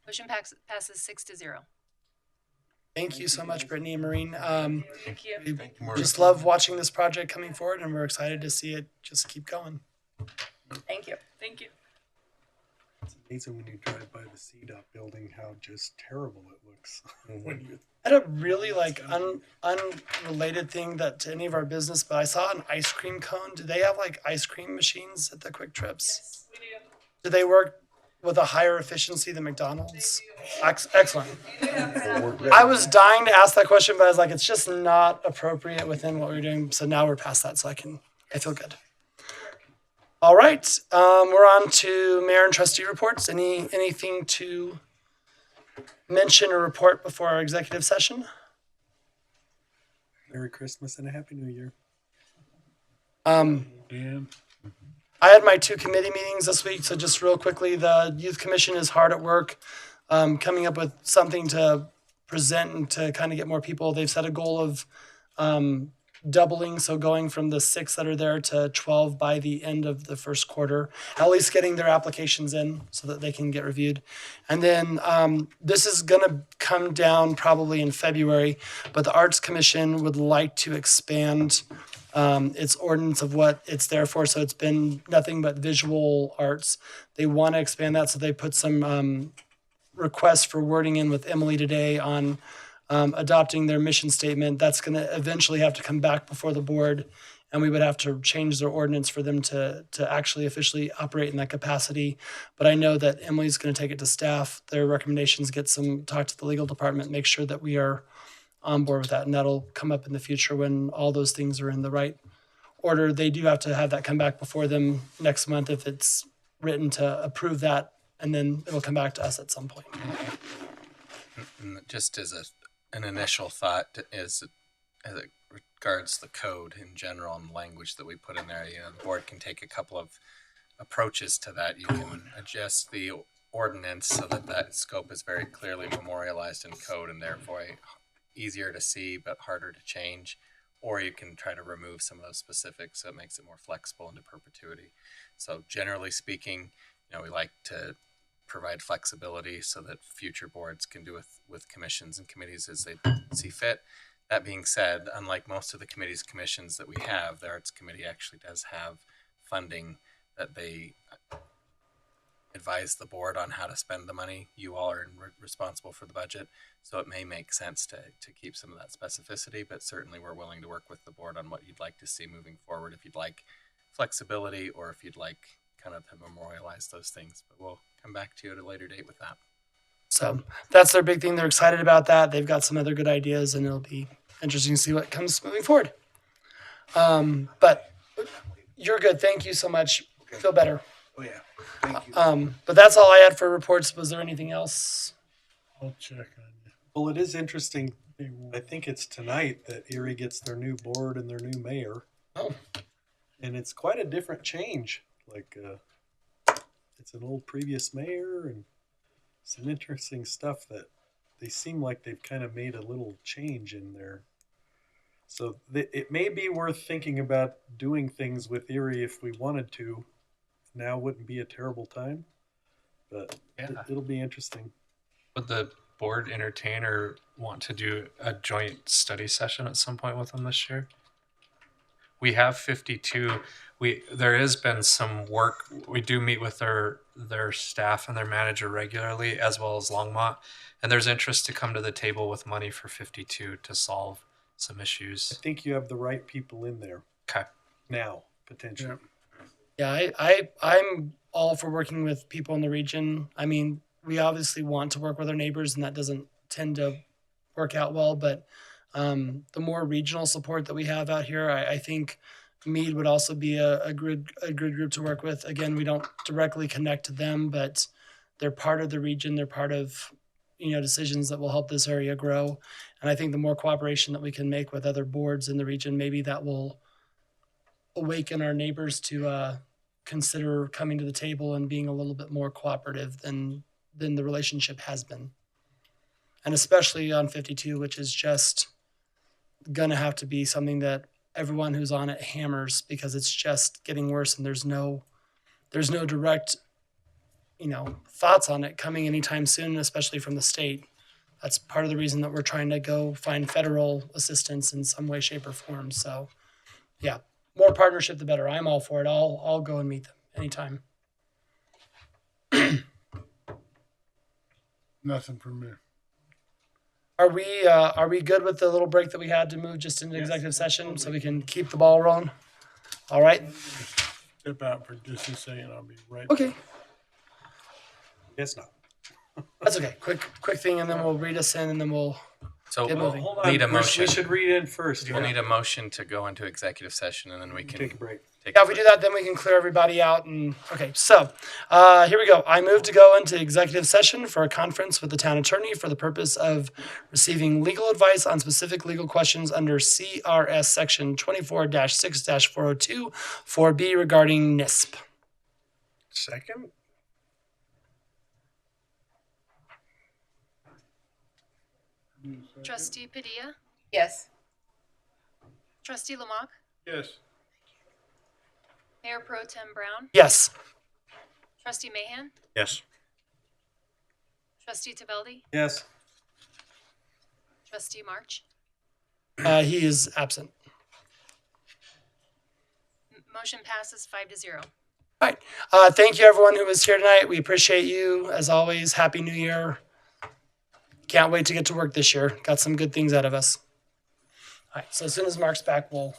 Motion passes 6-0. Thank you so much, Brittany and Maureen. Thank you. We just love watching this project coming forward, and we're excited to see it just keep going. Thank you. Thank you. It's amazing when you drive by the CDOT building how just terrible it looks. When you I had a really unrelated thing to any of our business, but I saw an ice cream cone. Do they have ice cream machines at the Quick Trips? Yes, we do. Do they work with a higher efficiency than McDonald's? Excellent. I was dying to ask that question, but I was like, it's just not appropriate within what we're doing. So now we're past that, so I feel good. All right, we're on to mayor and trustee reports. Anything to mention or report before our executive session? Merry Christmas and a Happy New Year. Dan. I had my 2 committee meetings this week, so just real quickly, the Youth Commission is hard at work coming up with something to present and to kind of get more people. They've set a goal of doubling, so going from the 6 that are there to 12 by the end of the first quarter, at least getting their applications in so that they can get reviewed. And then this is going to come down probably in February, but the Arts Commission would like to expand its ordinance of what it's there for. So it's been nothing but visual arts. They want to expand that, so they put some requests for wording in with Emily today on adopting their mission statement. That's going to eventually have to come back before the board, and we would have to change their ordinance for them to actually officially operate in that capacity. But I know that Emily's going to take it to staff, their recommendations, talk to the legal department, make sure that we are on board with that, and that'll come up in the future when all those things are in the right order. They do have to have that come back before them next month if it's written to approve that, and then it'll come back to us at some point. And just as an initial thought as it regards the code in general and language that we put in there, the board can take a couple of approaches to that. You can adjust the ordinance so that scope is very clearly memorialized in code and therefore easier to see but harder to change, or you can try to remove some of those specifics so it makes it more flexible into perpetuity. So generally speaking, we like to provide flexibility so that future boards can do with commissions and committees as they see fit. That being said, unlike most of the committees, commissions that we have, the Arts Committee actually does have funding that they advise the board on how to spend the money. You all are responsible for the budget, so it may make sense to keep some of that specificity, but certainly we're willing to work with the board on what you'd like to see moving forward, if you'd like flexibility or if you'd like kind of to memorialize those things. But we'll come back to you at a later date with that. So that's their big thing. They're excited about that. They've got some other good ideas, and it'll be interesting to see what comes moving forward. But you're good. Thank you so much. Feel better. Oh, yeah. Thank you. But that's all I had for reports. Was there anything else? I'll check on you. Well, it is interesting. I think it's tonight that Erie gets their new board and their new mayor. Oh. And it's quite a different change. it's an old previous mayor and some interesting stuff that they seem like they've kind of made a little change in there. So it may be worth thinking about doing things with Erie if we wanted to. Now wouldn't be a terrible time, but it'll be interesting. Would the board entertain or want to do a joint study session at some point with them this year? We have 52. There has been some work. We do meet with their staff and their manager regularly, as well as Longmont, and there's interest to come to the table with money for 52 to solve some issues. I think you have the right people in there. Okay. Now, potentially. Yeah, I'm all for working with people in the region. I mean, we obviously want to work with our neighbors, and that doesn't tend to work out well. But the more regional support that we have out here, I think Meade would also be a good group to work with. Again, we don't directly connect to them, but they're part of the region. They're part of decisions that will help this area grow. And I think the more cooperation that we can make with other boards in the region, maybe that will awaken our neighbors to consider coming to the table and being a little bit more cooperative than the relationship has been. And especially on 52, which is just gonna have to be something that everyone who's on it hammers, because it's just getting worse and there's no direct thoughts on it coming anytime soon, especially from the state. That's part of the reason that we're trying to go find federal assistance in some way, shape, or form. So yeah, more partnership the better. I'm all for it. I'll go and meet them anytime. Nothing from me. Are we good with the little break that we had to move just into executive session so we can keep the ball rolling? All right. Step out for just a second. I'll be right Okay. back. Guess not. That's okay. Quick thing, and then we'll read us in, and then we'll get moving. Hold on. Need a motion. We should read in first. We'll need a motion to go into executive session, and then we can take a break. Yeah, if we do that, then we can clear everybody out. And okay, so here we go. I move to go into executive session for a conference with the town attorney for the purpose of receiving legal advice on specific legal questions under CRS section 24-6-402 4B regarding NISP. Second? Trustee Padilla? Yes. Trustee Lamont? Yes. Mayor Pro Tem Brown? Yes. Trustee Mahan? Yes. Trustee Teveldi? Yes. Trustee March? He is absent. Motion passes 5-0. All right. Thank you, everyone who was here tonight. We appreciate you. As always, Happy New Year. Can't wait to get to work this year. Got some good things out of us. All right. So as soon as Mark's back, we'll